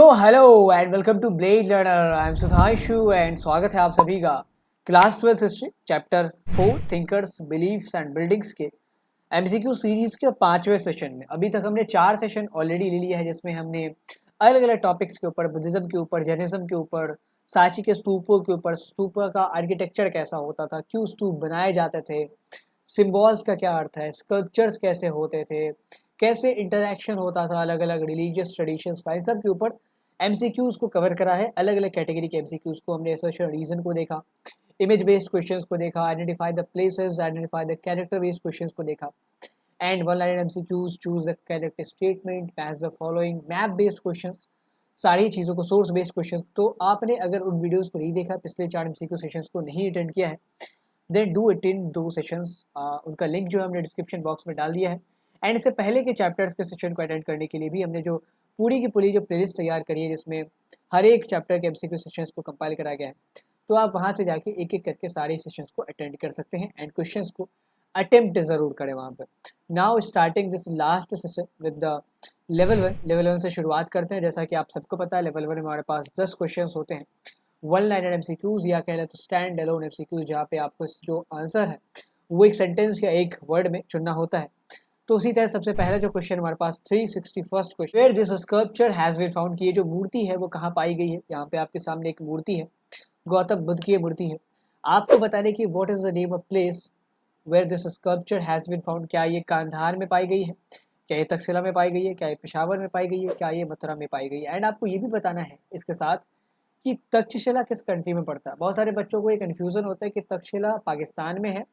Hello and welcome to blade learner. I am Sudhanshu and स्वागत है आप सभी का class 12th history chapter 4 thinkers beliefs and buildings के एमसीक्यू सीरीज के 5वें सेशन में। अभी तक हमने 4 सेशन ऑलरेडी ले लिया है, जिसमें हमने अलग अलग टॉपिक्स के ऊपर, बुद्धिज्म के ऊपर, जैनिज्म के ऊपर, सांची के स्तूपों के ऊपर, स्तूप का आर्किटेक्चर कैसा होता था, क्यों स्तूप बनाए जाते थे, सिम्बॉल्स का क्या अर्थ है, स्कल्पचर्स कैसे होते थे, कैसे इंटरेक्शन होता था अलग अलग रिलीजियस ट्रेडिशंस का, इन सब के ऊपर एमसीक्यूज को कवर करा है। अलग अलग कैटेगरी के एमसीक्यूज को हमने असोसिएशन रीजन को देखा, इमेज बेस्ड क्वेश्चंस को देखा, identify the places, identify the character based questions को देखा, and one line MCQs, choose the correct statement, match the following, map based questions, सारी चीज़ों को, सोर्स बेस्ड क्वेश्चंस। तो आपने अगर उन वीडियोस को नहीं देखा, पिछले 4 एमसीक्यू सेशंस को नहीं अटेंड किया है, देन डू अटेंड दो सेशंस। उनका लिंक जो है हमने डिस्क्रिप्शन बॉक्स में डाल दिया है। एंड इससे पहले के चैप्टर्स के सेशन को अटेंड करने के लिए भी हमने जो पूरी की पूरी जो प्लेलिस्ट तैयार करी है, जिसमें हर एक चैप्टर के एमसीक्यू सेशंस को कंपाइल करा गया है, तो आप वहाँ से जाके एक एक करके सारे सेशंस को अटेंड कर सकते हैं एंड क्वेश्चंस को अटेम्प्ट ज़रूर करें वहाँ पर। Now starting this last session with the level 1 से शुरुआत करते हैं। जैसा कि आप सबको पता है, लेवल 1 में हमारे पास 10 क्वेश्चन होते हैं, वन लाइनर एमसीक्यूज या कह लें तो स्टैंड अलोन एमसीक्यूज, जहाँ पे आपको जो आंसर है वो एक सेंटेंस या एक वर्ड में चुनना होता है। तो उसी तरह सबसे पहला जो क्वेश्चन हमारे पास 361st question, where this sculpture has been found, की ये जो मूर्ति है वो कहाँ पाई गई है। यहाँ पे आपके सामने एक मूर्ति है, गौतम बुद्ध की ये मूर्ति है। आपको बताने की what is the name of place where this sculpture has been found, क्या ये कांधार में पाई गई है, क्या ये तक्षशिला में पाई गई है, क्या ये पेशावर में पाई गई है, क्या ये मथुरा में पाई गई है। एंड आपको ये भी बताना है इसके साथ कि तक्षशिला किस कंट्री में पड़ता है। बहुत सारे बच्चों को ये कन्फ्यूजन होता है कि तक्षशिला पाकिस्तान में है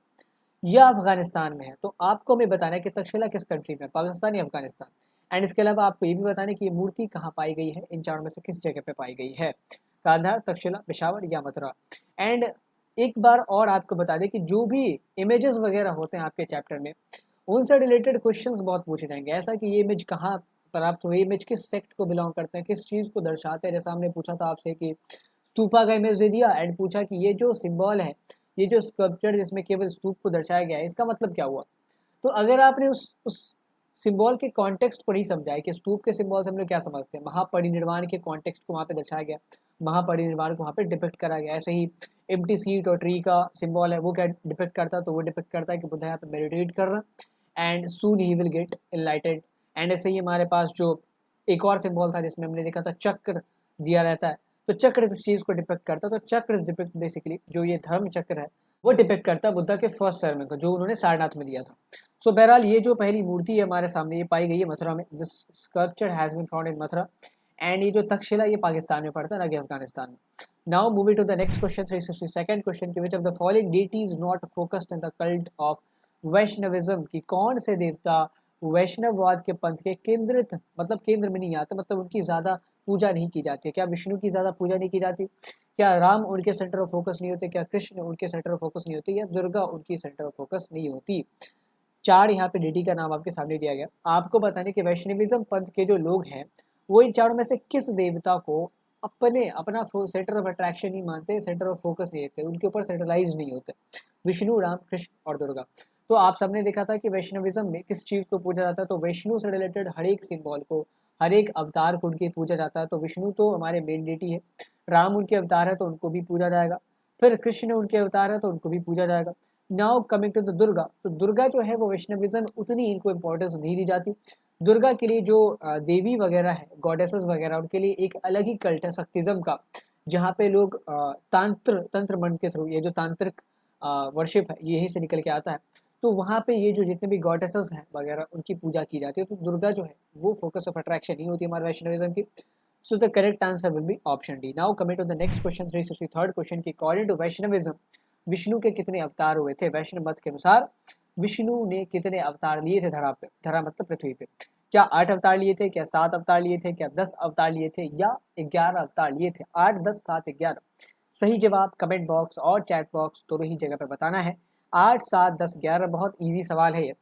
या अफगानिस्तान में है। तो आपको हमें बताना है कि तक्षशिला किस कंट्री में, पाकिस्तान या अफगानिस्तान। एंड इसके अलावा आपको ये भी बताना है कि ये मूर्ति कहाँ पाई गई है, इन चारों में से किस जगह पे पाई गई है, कांधार, तक्षशिला, पेशावर या मथुरा। एंड एक बार और आपको बता दें कि जो भी इमेजेस वगैरह होते हैं आपके चैप्टर में, उनसे रिलेटेड क्वेश्चंस बहुत पूछे जाएंगे। ऐसा कि ये इमेज कहाँ प्राप्त हुई, इमेज किस सेक्ट को बिलोंग करते हैं, किस चीज़ को दर्शाते हैं। जैसा हमने पूछा था आपसे कि स्तूपा का इमेज दे दिया एंड पूछा कि ये जो सिंबल है, ये जो स्कल्पचर जिसमें केवल स्तूप को दर्शाया गया है, इसका मतलब क्या हुआ। तो अगर आपने उस सिंबल के कॉन्टेक्स्ट को नहीं समझा है कि स्तूप के सिंबल से हम लोग क्या समझते हैं, महापरिनिर्वाण के कॉन्टेक्स्ट को वहाँ पे दर्शाया गया, महापरिनिर्वाण को वहाँ पे डिपिक्ट करा गया। ऐसे ही एम्प्टी सीट और ट्री का सिंबल है, वो क्या डिपिक्ट करता है, तो वो डिपिक्ट करता है कि बुद्ध यहाँ पे मेडिटेट कर रहा है and soon he will get एनलाइटेड। And ऐसे ही हमारे पास जो एक और सिंबल था जिसमें हमने देखा था चक्र दिया रहता है, तो चक्र किस चीज़ को डिपेक्ट करता है, तो चक्र इज डिपेक्ट बेसिकली जो ये धर्म चक्र है वो डिपेक्ट करता है बुद्धा के फर्स्ट सर्मन को, जो उन्होंने सारनाथ में दिया था। सो बहरहाल ये जो पहली मूर्ति है हमारे सामने, ये पाई गई है मथुरा में, this sculpture has been found in Mathura. एंड ये जो तक्षशिला, ये पाकिस्तान में पड़ता है, ना कि अफगानिस्तान में। Now moving to the next question, 362nd question, which of the following deities not focused in the cult of Vaishnavism, की कौन से देवता वैष्णववाद के पंथ के केंद्रित, मतलब केंद्र में नहीं आते, मतलब उनकी ज़्यादा पूजा नहीं की जाती है। क्या विष्णु की ज़्यादा पूजा नहीं की जाती, क्या राम उनके सेंटर ऑफ फोकस नहीं होते, क्या कृष्ण उनके सेंटर ऑफ फोकस नहीं होती, या दुर्गा उनकी सेंटर ऑफ फोकस नहीं होती। 4 यहाँ पे डेटी का नाम आपके सामने दिया गया। आपको बताने कि वैष्णविज्म पंथ के जो लोग हैं वो इन चारों में से किस देवता को अपना सेंटर ऑफ अट्रैक्शन नहीं मानते, सेंटर ऑफ फोकस नहीं देते, उनके ऊपर सेंट्रलाइज नहीं होते, विष्णु, राम, कृष्ण और दुर्गा। तो आप सबने देखा था कि वैष्णविज्म में किस चीज़ को पूजा जाता है, तो विष्णु से रिलेटेड हर एक सिंबल को, हर एक अवतार को उनके पूजा जाता है। तो विष्णु तो हमारे मेन डेटी है, राम उनके अवतार है तो उनको भी पूजा जाएगा, फिर कृष्ण उनके अवतार है तो उनको भी पूजा जाएगा। Now coming to the Durga, तो दुर्गा जो है वो वैष्णविज्म उतनी इनको इंपॉर्टेंस नहीं दी जाती। दुर्गा के लिए जो देवी वगैरह है, गॉडेसेस वगैरह, उनके लिए एक अलग ही कल्ट है शक्तिज्म का, जहाँ पे लोग तंत्र मन के थ्रू, ये जो तांत्रिक वर्शिप है यही से निकल के आता है। तो वहाँ पे ये जो जितने भी गॉडेसेस हैं वगैरह, उनकी पूजा की जाती है। तो दुर्गा जो है वो फोकस ऑफ अट्रैक्शन नहीं होती हमारे वैष्णविज्म की। So the correct answer will be option D. Now coming to the next question, 363rd question, की अकॉर्डिंग टू वैष्णविज्म विष्णु के कितने अवतार हुए थे। वैष्णव मत के अनुसार विष्णु ने कितने अवतार लिए थे धरा पे, धरा मतलब पृथ्वी पे। क्या 8 अवतार लिए थे, क्या 7 अवतार लिए थे, क्या 10 अवतार लिए थे, या 11 अवतार लिए थे। 8, 10, 7, 11 सही जवाब कमेंट बॉक्स और चैट बॉक्स दोनों ही जगह पे बताना है। 8, 7, 10, 11 बहुत इजी सवाल है ये।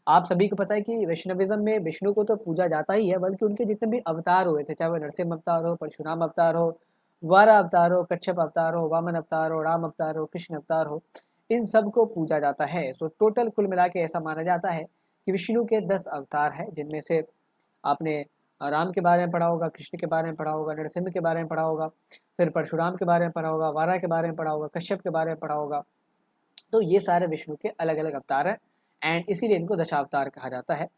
आप सभी को पता है कि वैष्णविज्म में विष्णु को तो पूजा जाता ही है, बल्कि उनके जितने भी अवतार हुए थे, चाहे वो नरसिंह अवतार हो, परशुराम अवतार हो, वारा अवतार हो, कच्छप अवतार हो, वामन अवतार हो, राम अवतार हो, कृष्ण अवतार हो, इन सब को पूजा जाता है। सो टोटल कुल मिला के ऐसा माना जाता है कि विष्णु के 10 अवतार हैं, जिनमें से आपने राम के बारे में पढ़ा होगा, कृष्ण के बारे में पढ़ा होगा, नरसिम्हा के बारे में पढ़ा होगा, फिर परशुराम के बारे में पढ़ा होगा, वारा के बारे में पढ़ा होगा, कश्यप के बारे में पढ़ा होगा। तो ये सारे विष्णु के अलग अलग अवतार हैं एंड इसीलिए इनको दशावतार कहा जाता है।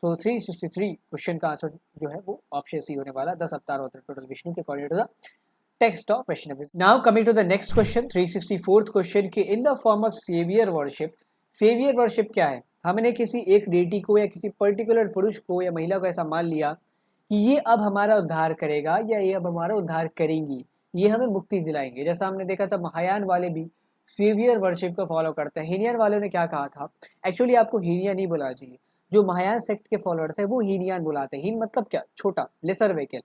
तो 363 क्वेश्चन का आंसर जो है वो ऑप्शन सी होने वाला। 10 अवतार होते हैं टोटल विष्णु के according to the text of Vaishnava. Now coming to the next question 364th question कि in the form of saviour worship. Saviour worship क्या है? हमने किसी एक डेटी को या किसी पर्टिकुलर पुरुष को या महिला को ऐसा मान लिया कि ये अब हमारा उद्धार करेगा या ये अब हमारा उद्धार करेंगी, ये हमें मुक्ति दिलाएंगे। जैसा हमने देखा था महायान वाले भी सेवियर वर्शिप को फॉलो करते हैं। हीनियन वालों ने क्या कहा था, एक्चुअली आपको हीनियन नहीं बोला चाहिए, जो महायान सेक्ट के फॉलोअर्स है वो हीनियन बुलाते हैं। हीन मतलब क्या? छोटा, लेसर व्हीकल।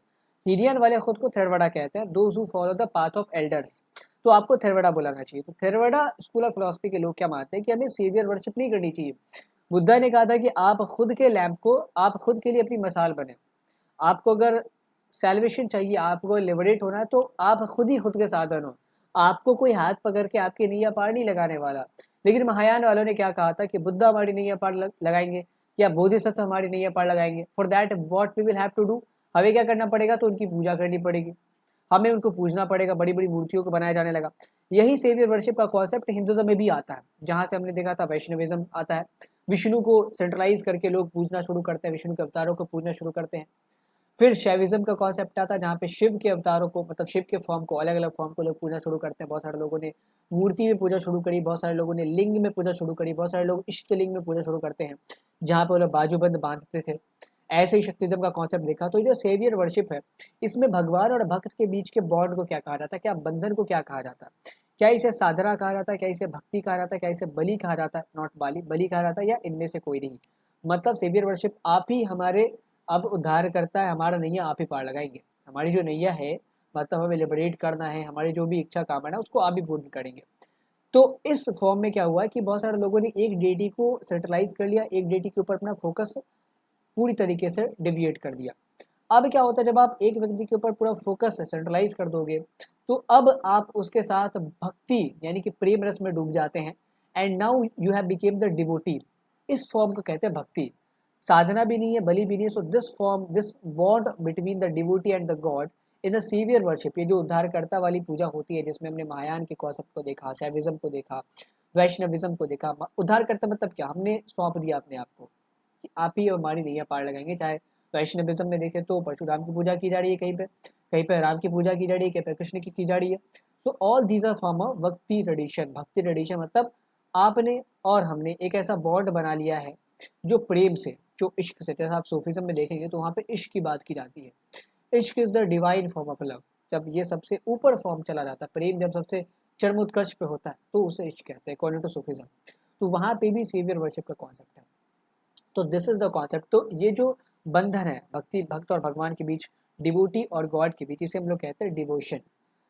हीनियन वाले खुद को थेरवड़ा कहते हैं, those who follow the path of elders. तो आपको थेरवड़ा बुलाना चाहिए। तो थेरवड़ा स्कूल ऑफ फिलोसफी के लोग क्या मानते हैं कि हमें सेवियर वर्शिप नहीं करनी चाहिए। बुद्धा ने कहा था कि आप खुद के लैंप को, आप खुद के लिए अपनी मसाल बने। आपको अगर सैल्वेशन चाहिए, आपको लिबरेट होना है, तो आप खुद ही खुद के साधन हो। आपको कोई हाथ पकड़ के आपकी नैया पार नहीं लगाने वाला। लेकिन महायान वालों ने क्या कहा था कि बुद्धा हमारी नैया पार लगाएंगे या बोधिसत्व हमारी नैया पार लगाएंगे। For that what we will have to do, हमें क्या करना पड़ेगा? तो उनकी पूजा करनी पड़ेगी, हमें उनको पूजना पड़ेगा। बड़ी बड़ी मूर्तियों को बनाया जाने लगा। यही सेवियर वर्शिप का कॉन्सेप्ट हिंदुज्म में भी आता है, जहाँ से हमने देखा था वैष्णविज्म आता है। विष्णु को सेंट्रलाइज करके लोग पूजना शुरू करते हैं, विष्णु के अवतारों को पूजना शुरू करते हैं। फिर शैविज्म का कॉन्सेप्ट आता है, जहाँ पे शिव के अवतारों को, मतलब शिव के फॉर्म को, अलग अलग फॉर्म को लोग पूजा शुरू करते हैं। बहुत सारे लोगों ने मूर्ति में पूजा शुरू करी, बहुत सारे लोगों ने लिंग में पूजा शुरू करी, बहुत सारे लोग इष्टलिंग में पूजा शुरू करते हैं, जहाँ पे वो लोग बाजूबंद बांधते थे। ऐसे ही शक्तिज्म का कॉन्सेप्ट देखा। तो जो सेवियर वर्शिप है, इसमें भगवान और भक्त के बीच के बॉन्ड को क्या कहा जाता है, क्या बंधन को क्या कहा जाता है? क्या इसे साधना कहा जाता है, क्या इसे भक्ति कहा जाता है, क्या इसे बलि कहा जाता है? नॉट बाली, बलि कहा जाता है, या इनमें से कोई नहीं। मतलब सेवियर वर्शिप आप ही हमारे अब उद्धार करता है, हमारा नैया आप ही पार लगाएंगे। हमारी जो नैया है, मतलब हमें लिबरेट करना है, हमारी जो भी इच्छा कामना है उसको आप ही पूर्ण करेंगे। तो इस फॉर्म में क्या हुआ कि बहुत सारे लोगों ने एक डेटी को सेंट्रलाइज कर लिया, एक डेटी के ऊपर अपना फोकस पूरी तरीके से डिविएट कर दिया। अब क्या होता है, जब आप एक व्यक्ति के ऊपर पूरा फोकस सेंट्रलाइज कर दोगे, तो अब आप उसके साथ भक्ति यानी कि प्रेम रस में डूब जाते हैं। And now you have became the devotee. इस फॉर्म को कहते हैं भक्ति। साधना भी नहीं है, बलि भी नहीं है। So this form, this bond between the devotee and the god in the saviour worship, ये जो उद्धारकर्ता वाली पूजा होती है, जिसमें हमने महायान के कॉन्सेप्ट को देखा, शैविज्म को देखा, वैष्णविज्म को देखा। उद्धारकर्ता मतलब क्या? हमने सौंप दिया अपने आप को कि आप ही हमारी नैया पार लगाएंगे। चाहे वैष्णविज्म में देखें तो परशुराम की पूजा की जा रही है, कहीं पे राम की पूजा की जा रही है, कहीं पे कृष्ण की जा रही है। So all these are form of bhakti tradition. Bhakti tradition मतलब आपने और हमने एक ऐसा बॉन्ड बना लिया है जो प्रेम से, जो इश्क से। जैसे आप सूफीज्म में देखेंगे तो वहाँ पे इश्क की बात की जाती है। इश्क is the divine form of love. जब ये सबसे ऊपर फॉर्म चला जाता है, प्रेम जब सबसे चरम उत्कर्ष पे होता है, तो उसे इश्क कहते हैं अकॉर्डिंग टू सूफीज्म। तो वहाँ पे भी सेवियर वर्शिप का कॉन्सेप्ट है। तो दिस इज द कॉन्सेप्ट। तो ये जो बंधन है भक्त और भगवान के बीच, डिवोटी और गॉड के बीच, इसे हम लोग कहते हैं डिवोशन,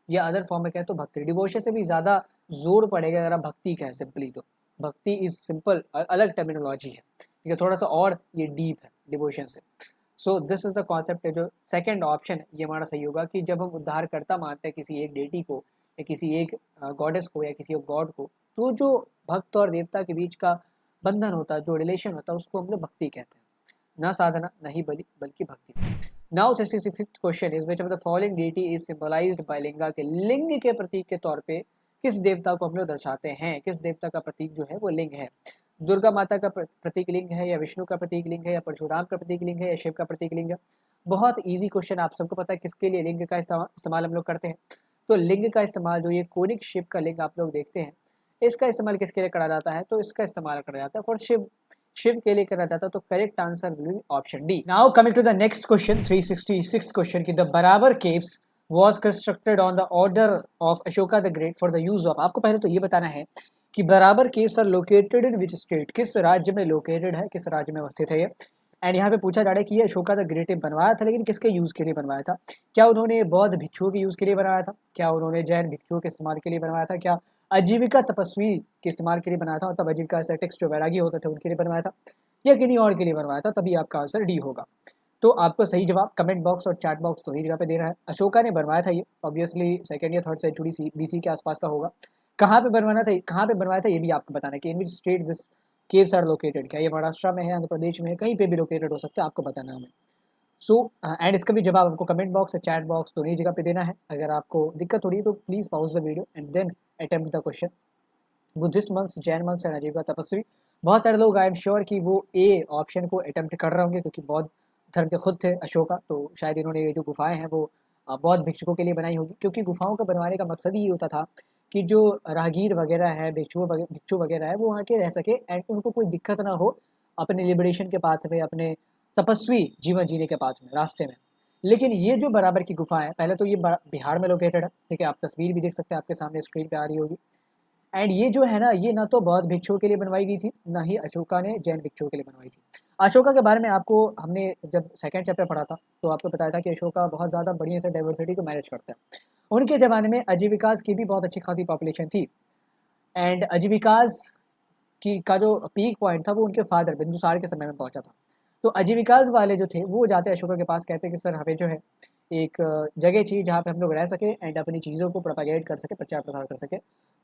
या अदर फॉर्म में कहते तो भक्ति। डिवोशन से भी ज़्यादा जोर पड़ेगा अगर आप भक्ति कहें सिंपली। तो भक्ति इज सिंपल, अलग टर्मिनोलॉजी है, ठीक है, थोड़ा सा और ये डीप है डिवोशन से। सो दिस इज द कॉन्सेप्ट है। जो सेकंड ऑप्शन ये हमारा सही होगा कि जब हम उद्धारकर्ता मानते हैं किसी एक डेटी को या किसी एक गॉडेस को या किसी एक गॉड को, तो जो भक्त और देवता के बीच का बंधन होता है, जो रिलेशन होता है, उसको हम लोग भक्ति कहते हैं। ना साधना, नहीं बलि, बल्कि भक्ति। Now 65th question is which of the following deity is symbolised by linga, के लिंग के प्रतीक के तौर पे किस देवता को हम लोग दर्शाते हैं? किस देवता का प्रतीक जो है वो लिंग है? दुर्गा माता का प्रतीक लिंग है, या विष्णु का प्रतीक लिंग है, या परशुराम का प्रतीक लिंग है, या शिव का प्रतीक लिंग है? बहुत इजी क्वेश्चन, आप सबको पता है किसके लिए लिंग का इस्तेमाल हम लोग करते हैं। तो लिंग का इस्तेमाल, जो ये कोनिक शिव का लिंग आप लोग देखते हैं, इसका इस्तेमाल किसके लिए करा जाता है? तो इसका इस्तेमाल करा जाता है फॉर शिव, शिव के लिए करा जाता है। तो correct answer will be option D. Now coming to the next question 366 question की the Barabar caves was constructed on the order of Ashoka the Great for the use of। आपको पहले तो ये बताना है कि Barabar caves are located in which state, किस राज्य में लोकेटेड है, किस राज्य में अवस्थित है ये। एंड यहाँ पे पूछा जा रहा है कि ये अशोका द ग्रेट ने बनवाया था, लेकिन किसके यूज़ के लिए बनवाया था? क्या उन्होंने बौद्ध भिक्षुओं के यूज़ के लिए बनवाया था? क्या उन्होंने जैन भिक्षुओं के इस्तेमाल के लिए बनवाया था? क्या आजीविका तपस्वी के इस्तेमाल के लिए बनाया था, मतलब आजीविका एसेटिक्स जो वैरागी होते थे उनके लिए बनवाया था, या किन्हीं और के लिए बनवाया था? तभी आपका आंसर डी होगा। तो आपको सही जवाब कमेंट बॉक्स और चैट बॉक्स दोनों ही जगह पे दे रहा है। अशोका ने बनवाया था ये, ऑब्वियसली सेकंड या थर्ड सेंचुरी बीसी के आसपास का होगा। कहाँ पे बनवाना था, कहाँ पे बनवाया था, ये भी आपको बताना है कि in which state this caves are located. क्या ये महाराष्ट्र में है, आंध्र प्रदेश में है, कहीं पे भी लोकेटेड हो सकता है, आपको बताना है हमें। सो एंड इसका भी जवाब आपको कमेंट बॉक्स और चैट बॉक्स दोनों ही जगह पे देना है। अगर आपको दिक्कत हो रही है तो please pause the video and then attempt the question. Buddhist monks, Jain monks and Ajivika तपस्वी, बहुत सारे लोग आई एम श्योर कि वो ए ऑप्शन को अटेम्प्ट कर रहे होंगे क्योंकि बौद्ध धर्म के खुद थे अशोका, तो शायद इन्होंने ये जो गुफाएं हैं वो बौद्ध भिक्षुकों के लिए बनाई होगी, क्योंकि गुफाओं का बनवाने का मकसद ही ये होता था कि जो राहगीर वगैरह है, भिक्षु वगैरह है, वो वहाँ के रह सके एंड उनको कोई दिक्कत ना हो अपने लिबरेशन के पाथ में, अपने तपस्वी जीवन जीने के पाथ में, रास्ते में। लेकिन ये जो बराबर की गुफा है, पहले तो ये बिहार में लोकेटेड है, ठीक है, आप तस्वीर भी देख सकते हैं, आपके सामने स्क्रीन पे आ रही होगी। एंड ये जो है ना, ये ना तो बौद्ध भिक्षुओं के लिए बनवाई गई थी, ना ही अशोका ने जैन भिक्षुओं के लिए बनवाई थी। अशोका के बारे में आपको हमने जब सेकंड चैप्टर पढ़ा था तो आपको बताया था कि अशोका बहुत ज़्यादा बढ़िया से डाइवर्सिटी को मैनेज करता है। उनके ज़माने में आजीविकास की भी बहुत अच्छी खासी पॉपुलेशन थी एंड आजीविकास की का जो पीक पॉइंट था वो उनके फादर बिंदुसार के समय में पहुंचा था। तो आजीविकास वाले जो थे वो जाते अशोका के पास, कहते कि सर हमें जो है एक जगह चाहिए जहाँ पे हम लोग रह सके एंड अपनी चीज़ों को प्रोपागेट कर सके, प्रचार प्रसार कर सके।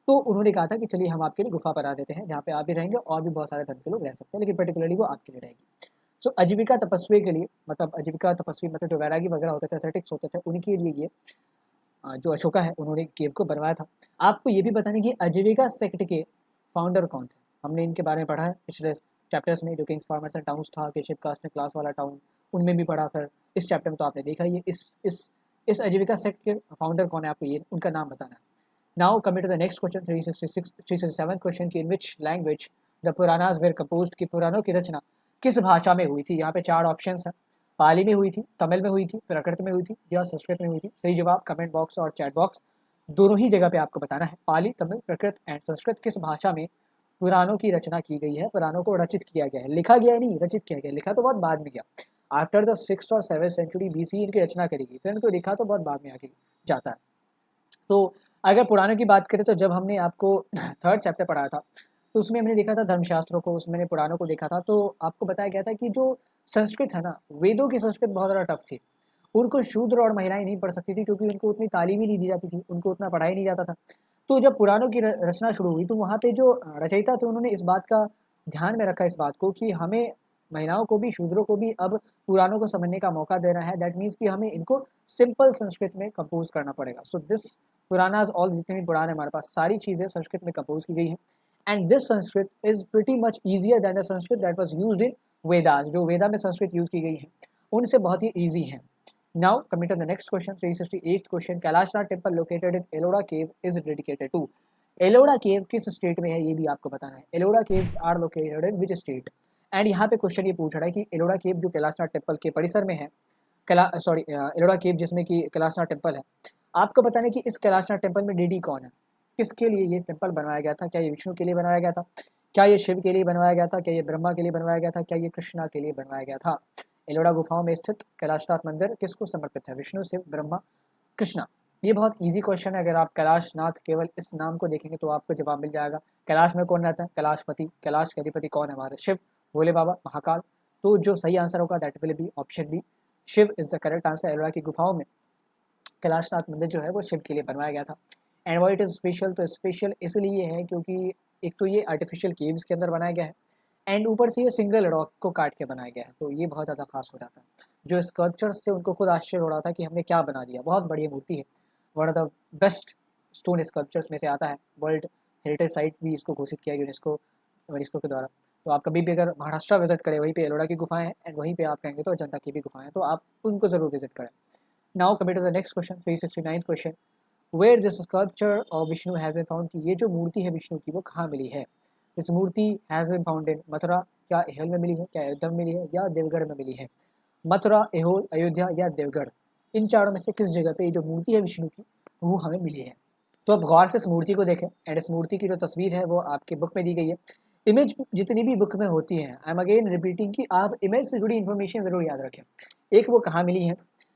तो उन्होंने कहा था कि चलिए हम आपके लिए गुफा बना देते हैं जहाँ पे आप भी रहेंगे और भी बहुत सारे धर्म के लोग रह सकते हैं, लेकिन पर्टिकुलरली वो आपके लिए रहेगी। सो आजीविका तपस्वी के लिए, मतलब आजीविका तपस्वी मतलब जो वैरागी वगैरह होते थे, एसेटिक्स होते थे, उनके लिए ये जो अशोका है उन्होंने केव को बनवाया था। आपको ये भी बताने कि आजीविका सेक्ट के फाउंडर कौन थे, हमने इनके बारे में पढ़ा है पिछले चैप्टर्स में। जो किंग्स फार्मर्स एंड टाउन्स था, केशिप कास्ट में क्लास वाला टाउन, उनमें भी पढ़ा। फिर इस चैप्टर में तो आपने देखा ही है। इस आजीविका सेक्ट के फाउंडर कौन है, आपको ये उनका नाम बताना है। Now coming to the next question, 367 question की, in which language the Puranas were composed, की पुराणों की रचना किस भाषा में हुई थी। यहाँ पे 4 ऑप्शंस हैं, पाली में हुई थी, तमिल में हुई थी, प्राकृत में हुई थी या संस्कृत में हुई थी। सही जवाब कमेंट बॉक्स और चैट बॉक्स दोनों ही जगह पे आपको बताना है। पाली, तमिल, प्राकृत एंड संस्कृत किस भाषा में पुराणों की रचना की गई है, पुराणों को रचित किया गया है, लिखा गया है नहीं, रचित किया गया। लिखा तो बहुत बाद में गया, आफ्टर द 6th और 7th सेंचुरी BC इनकी रचना करी गई, फिर इनको लिखा तो बहुत बाद में आके जाता है। तो अगर पुराणों की बात करें तो जब हमने आपको थर्ड चैप्टर पढ़ाया था तो उसमें हमने देखा था धर्मशास्त्रों को, उसमें पुराणों को देखा था, तो आपको बताया गया था कि जो संस्कृत है ना, वेदों की संस्कृत बहुत ज़्यादा टफ थी। उनको शूद्र और महिलाएं नहीं पढ़ सकती थी क्योंकि उनको उतनी तालीम ही नहीं दी जाती थी, उनको उतना पढ़ाया नहीं जाता था। तो जब पुराणों की रचना शुरू हुई तो वहाँ पे जो रचयिता थे उन्होंने इस बात का ध्यान में रखा, इस बात को कि हमें महिलाओं को भी, शूद्रों को भी अब पुराणों को समझने का मौका देना है। दैट मीन्स कि हमें इनको सिंपल संस्कृत में कंपोज करना पड़ेगा। सो दिस पुरानाज, ऑल जितने भी पुराण है हमारे पास, सारी चीज़ें संस्कृत में कंपोज की गई हैं। And this Sanskrit is pretty much easier than the Sanskrit that was used in Vedas. जो वेदा में संस्कृत यूज की गई है उनसे बहुत ही ईजी है। Now coming to the next question, 368th question, Kailashnath temple located in Ellora cave is dedicated to. Ellora cave किस स्टेट में है ये भी आपको बताना है। Ellora caves are located in which state. And यहाँ पे क्वेश्चन ये पूछ रहा है कि एलोरा केव जो कैलाशनाथ टेम्पल के परिसर में है, एलोरा केव जिसमें कि कैलाशनाथ टेम्पल है, आपको बताना है कि इस कैलाशनाथ टेम्पल में डेडी कौन है, किसके लिए ये टेम्पल बनवाया गया था। क्या ये विष्णु के लिए बनवाया गया था, क्या ये शिव के लिए बनवाया गया था, क्या ये ब्रह्मा के लिए बनवाया गया था, क्या ये कृष्णा के लिए बनवाया गया था। एलोरा गुफाओं में स्थित कैलाशनाथ मंदिर किसको समर्पित है, विष्णु, शिव, ब्रह्मा, कृष्णा। ये बहुत इजी क्वेश्चन है, अगर आप कैलाशनाथ केवल इस नाम को देखेंगे तो आपको जवाब मिल जाएगा। कैलाश में कौन रहता है, कैलाशपति। कैलाश के अधिपति कौन है, हमारे शिव, भोले बाबा, महाकाल। तो जो सही आंसर होगा that will be option B, Shiva is the correct answer. Ellora की गुफाओं में कैलाशनाथ मंदिर जो है वो शिव के लिए बनवाया गया था। And why it is special, तो स्पेशल इसलिए है क्योंकि एक तो ये आर्टिफिशियल केव्स के अंदर बनाया गया है एंड ऊपर से ये सिंगल रॉक को काट के बनाया गया है, तो ये बहुत ज़्यादा खास हो जाता है। जो स्कल्पचर्स थे उनको खुद आश्चर्य हो रहा था कि हमने क्या बना दिया, बहुत बढ़िया मूर्ति है, one of the best stone sculptures में से आता है। वर्ल्ड हेरिटेज साइट भी इसको घोषित किया यूनेस्को के द्वारा। तो आप कभी भी अगर महाराष्ट्र विजिट करें, वहीं पे एलोरा की गुफाएं हैं एंड वहीं पे आप कहेंगे तो अजंता की भी गुफाएं हैं, तो आप उनको ज़रूर विजिट करें। Now coming to the next question, 369th question, where this sculpture of Vishnu has been found, की ये जो मूर्ति है विष्णु की वो कहाँ मिली है। This murti has been found in Mathura, क्या एहोल में मिली है, क्या अयोध्या में मिली है, या देवगढ़ में मिली है। मथुरा, एहोल, अयोध्या या देवगढ़, इन चारों में से किस जगह पे ये जो मूर्ति है विष्णु की वो हमें मिली है। तो आप गौर से इस मूर्ति को देखें एंड इस मूर्ति की जो तस्वीर है वो आपके बुक में दी गई है। इमेज जितनी भी बुक में होती है, आई एम अगेन रिपीटिंग कि आप इमेज से जुड़ी इन्फॉर्मेशन ज़रूर याद रखें। एक वो कहाँ मिली है,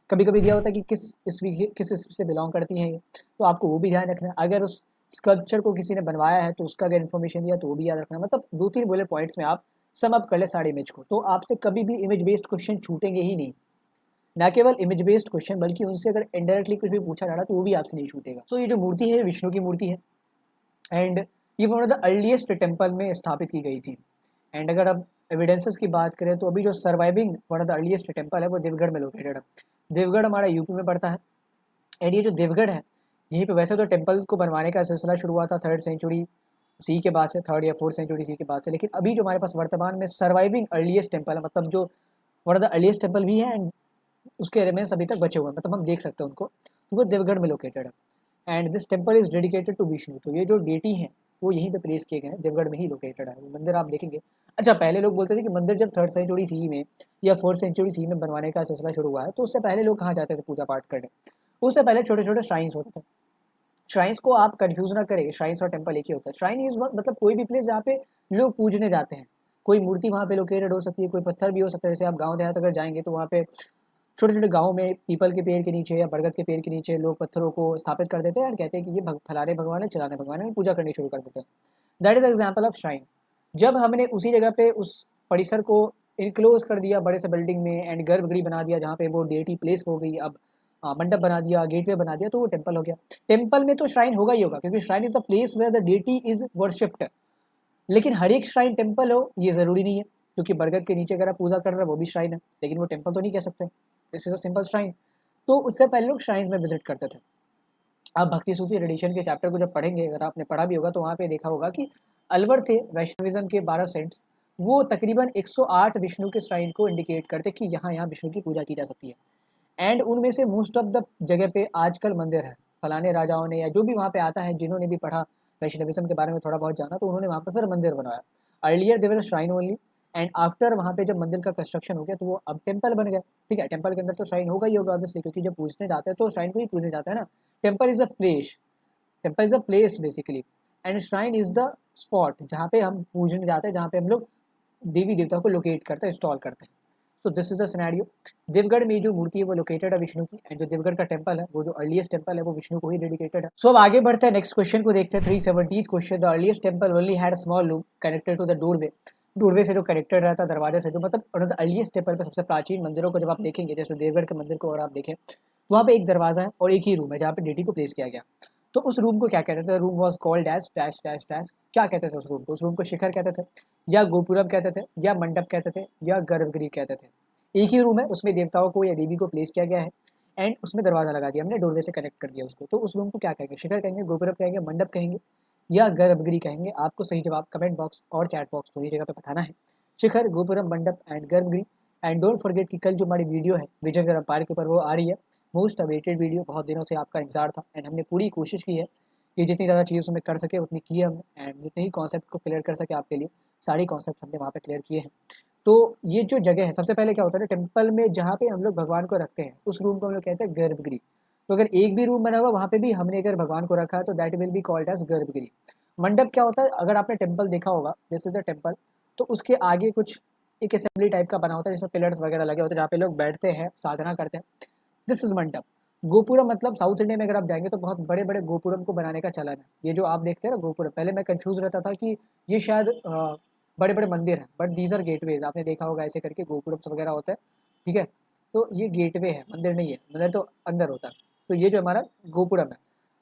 कभी कभी दिया होता है कि किस ईस्वी से बिलोंग करती हैं ये, तो आपको वो भी ध्यान रखना है। अगर उस स्कल्पचर को किसी ने बनवाया है तो उसका अगर इन्फॉर्मेशन दिया तो वो भी याद रखना है। मतलब 2-3 बुलेट पॉइंट्स में आप सम अप कर ले सारी इमेज को, तो आपसे कभी भी इमेज बेस्ड क्वेश्चन छूटेंगे ही नहीं। ना केवल इमेज बेस्ड क्वेश्चन बल्कि उनसे अगर इनडायरेक्टली कुछ भी पूछा जा रहा है तो वो भी आपसे नहीं छूटेगा। तो ये जो मूर्ति है विष्णु की मूर्ति है एंड ये one of the earliest temple में स्थापित की गई थी। एंड अगर अब एविडेंसेस की बात करें तो अभी जो surviving one of the earliest temple है वो देवगढ़ में लोकेटेड है। देवगढ़ हमारा यूपी में पड़ता है। एंड ये जो देवगढ़ है, यहीं पे वैसे तो टेम्पल्स को बनवाने का सिलसिला शुरू हुआ था 3rd सेंचुरी सी के बाद से, 3rd या 4th सेंचुरी सी के बाद से। लेकिन अभी जो हमारे पास वर्तमान में सर्वाइविंग अर्लीस्ट टेम्पल है, मतलब जो one of the earliest temple भी है एंड उसके रिमेन्स अभी तक बचे हुए हैं, मतलब हम देख सकते हैं उनको, वो देवगढ़ में लोकेटेड है। And this temple is dedicated to Vishnu. तो ये जो डेटी हैं वो यहीं पे प्लेस किए गए हैं, देवगढ़ में ही लोकेटेड है। मंदिर आप देखेंगे। अच्छा, पहले लोग बोलते थे कि मंदिर जब 3rd सेंचुरी सी में या 4th सेंचुरी सी में बनवाने का सिलसिला शुरू हुआ है, तो उससे पहले लोग कहाँ जाते थे पूजा पाठ करने? उससे पहले छोटे छोटे श्राइन्स होते थे। श्राइन्स को आप कंफ्यूज ना करें, श्राइन्स और टेम्पल एक ही होता है। श्राइन इज मतलब कोई भी प्लेस जहाँ पे लोग पूजने जाते हैं। कोई मूर्ति वहाँ पे लोकेटेड हो सकती है, कोई पत्थर भी हो सकता है। जैसे आप गाँव देहात अगर जाएंगे तो वहाँ पे छोटे छोटे गाँव में पीपल के पेड़ के नीचे या बरगद के पेड़ के नीचे लोग पत्थरों को स्थापित कर देते हैं और कहते हैं कि ये फलाने भगवान है, चलाने भगवान है, पूजा करनी शुरू कर देते हैं। That is example of shrine. जब हमने उसी जगह पे उस परिसर को इनक्लोज कर दिया बड़े से बिल्डिंग में एंड गर्भगृह बना दिया जहाँ पे वो डेटी प्लेस हो गई, अब मंडप बना दिया, गेटवे बना दिया, तो वो टेम्पल हो गया। टेम्पल में तो श्राइन होगा ही होगा, क्योंकि shrine is the place where the deity is worshipped. लेकिन हर एक श्राइन टेम्पल हो ये ज़रूरी नहीं है, क्योंकि बरगद के नीचे अगर आप पूजा कर रहे हैं वो भी श्राइन है, लेकिन वो टेम्पल तो नहीं कह सकते। This is a simple shrine. तो उससे पहले लोग श्राइन्स में विजिट करते थे। आप भक्ति सूफी रेडिएशन के चैप्टर को जब पढ़ेंगे, अगर आपने पढ़ा भी होगा, तो वहाँ पे देखा होगा कि अलवर थे वैष्णविज्म के 12 सेंट्स, वो तकरीबन 108 विष्णु के श्राइन को इंडिकेट करते कि यहाँ यहाँ विष्णु की पूजा की जा सकती है। एंड उनमें से मोस्ट ऑफ द जगह पे आजकल मंदिर है। फलाने राजाओं ने या जो भी वहाँ पे आता है, जिन्होंने भी पढ़ा वैष्णविज्म के बारे में थोड़ा बहुत जाना, तो उन्होंने वहाँ पर फिर मंदिर बनाया। Earlier there shrine only, and after वहाँ पे जब मंदिर का कंस्ट्रक्शन हो गया तो वो अब टेम्पल बन गया। ठीक है, टेम्पल के अंदर तो श्राइन होगा ही होगा ऑब्वियसली, क्योंकि जब पूजने जाते हैं तो श्राइन को ही पूजने जाता है ना। Temple is a place, temple is a place basically, and shrine is the spot जहाँ पे हम पूजने जाते हैं, जहाँ पे हम लोग देवी देवताओं को लोकेट करते हैं, इंस्टॉल करते हैं। So this is the scenario. Deogarh में जो मूर्ति है वो लोकेटेड है विष्णु की, एंड जो देवगढ़ का टेम्पल है वो जो अर्लीस्ट टेम्पल है वो विष्णु को ही डेडिकेटेड है। सो अब आगे बढ़ते हैं, नेक्स्ट क्वेश्चन को देखते हैं। 370th question, the earliest temple only had small loop connected to the doorway. Doorway से जो कनेक्टेड रहता है, दरवाजे से, जो मतलब अर्लीस्ट टेम्पल पे सबसे प्राचीन मंदिरों को जब आप देखेंगे, जैसे देवगढ़ के मंदिर को अगर आप देखें, तो वहाँ पे एक दरवाजा है और एक ही रूम है जहाँ पे डेटी को प्लेस किया गया। तो उस रूम को क्या कहते थे? Room was called dash dash dash dash. क्या कहते थे उस रूम को? उस रूम को शिखर कहते थे, या गोपुरम कहते थे, या मंडप कहते थे, या गर्भगृह कहते थे। एक ही रूम है, उसमें देवताओं को या देवी को प्लेस किया गया है, एंड उसमें दरवाजा लगा दिया हमने, डोरवे से कनेक्ट कर दिया उसको। तो उस रूम को क्या कहेंगे? शिखर कहेंगे, गोपुरम कहेंगे, मंडप कहेंगे, या गर्भगृह कहेंगे? आपको सही जवाब कमेंट बॉक्स और चैट बॉक्स दोनों जगह पे बताना है। शिखर, गोपुरम, मंडप एंड गर्भगृह। एंड डोंट फॉरगेट कि कल जो हमारी वीडियो है विजयनगर अम्पायर के ऊपर वो आ रही है, मोस्ट अवेटेड वीडियो, बहुत दिनों से आपका इंतजार था, एंड हमने पूरी कोशिश की है कि जितनी ज़्यादा चीज़ उसमें कर सके उतनी की है हमने, एंड जितने ही कॉन्सेप्ट को क्लियर कर सके आपके लिए, सारी कॉन्सेप्ट हमने वहाँ पे क्लियर किए हैं। तो ये जो जगह है, सबसे पहले क्या होता है ना, टेम्पल में जहाँ पे हम लोग भगवान को रखते हैं उस रूम को हम लोग कहते हैं गर्भगृह। तो अगर एक भी रूम बना हुआ वहाँ पे भी हमने अगर भगवान को रखा है तो that will be called as garbhagriha. मंडप क्या होता है? अगर आपने टेम्पल देखा होगा, दिस इज द टेम्पल, तो उसके आगे कुछ एक असेंबली टाइप का बना होता है जिसमें पिलर्स वगैरह लगे होते हैं, जहाँ पे लोग बैठते हैं, साधना करते हैं। दिस इज मंडप। गोपुरम, मतलब साउथ इंडिया में अगर आप जाएंगे तो बहुत बड़े बड़े गोपुरम को बनाने का चलन है। ये जो आप देखते हैं ना गोपुरम, पहले मैं कंफ्यूज रहता था कि ये शायद बड़े बड़े मंदिर हैं, बट दीज आर गेटवेज। आपने देखा होगा ऐसे करके गोपुरम्स वगैरह होते हैं। ठीक है, तो ये गेटवे है, मंदिर नहीं है, मंदिर तो अंदर होता है। तो ये जो हमारा गोपुरम है,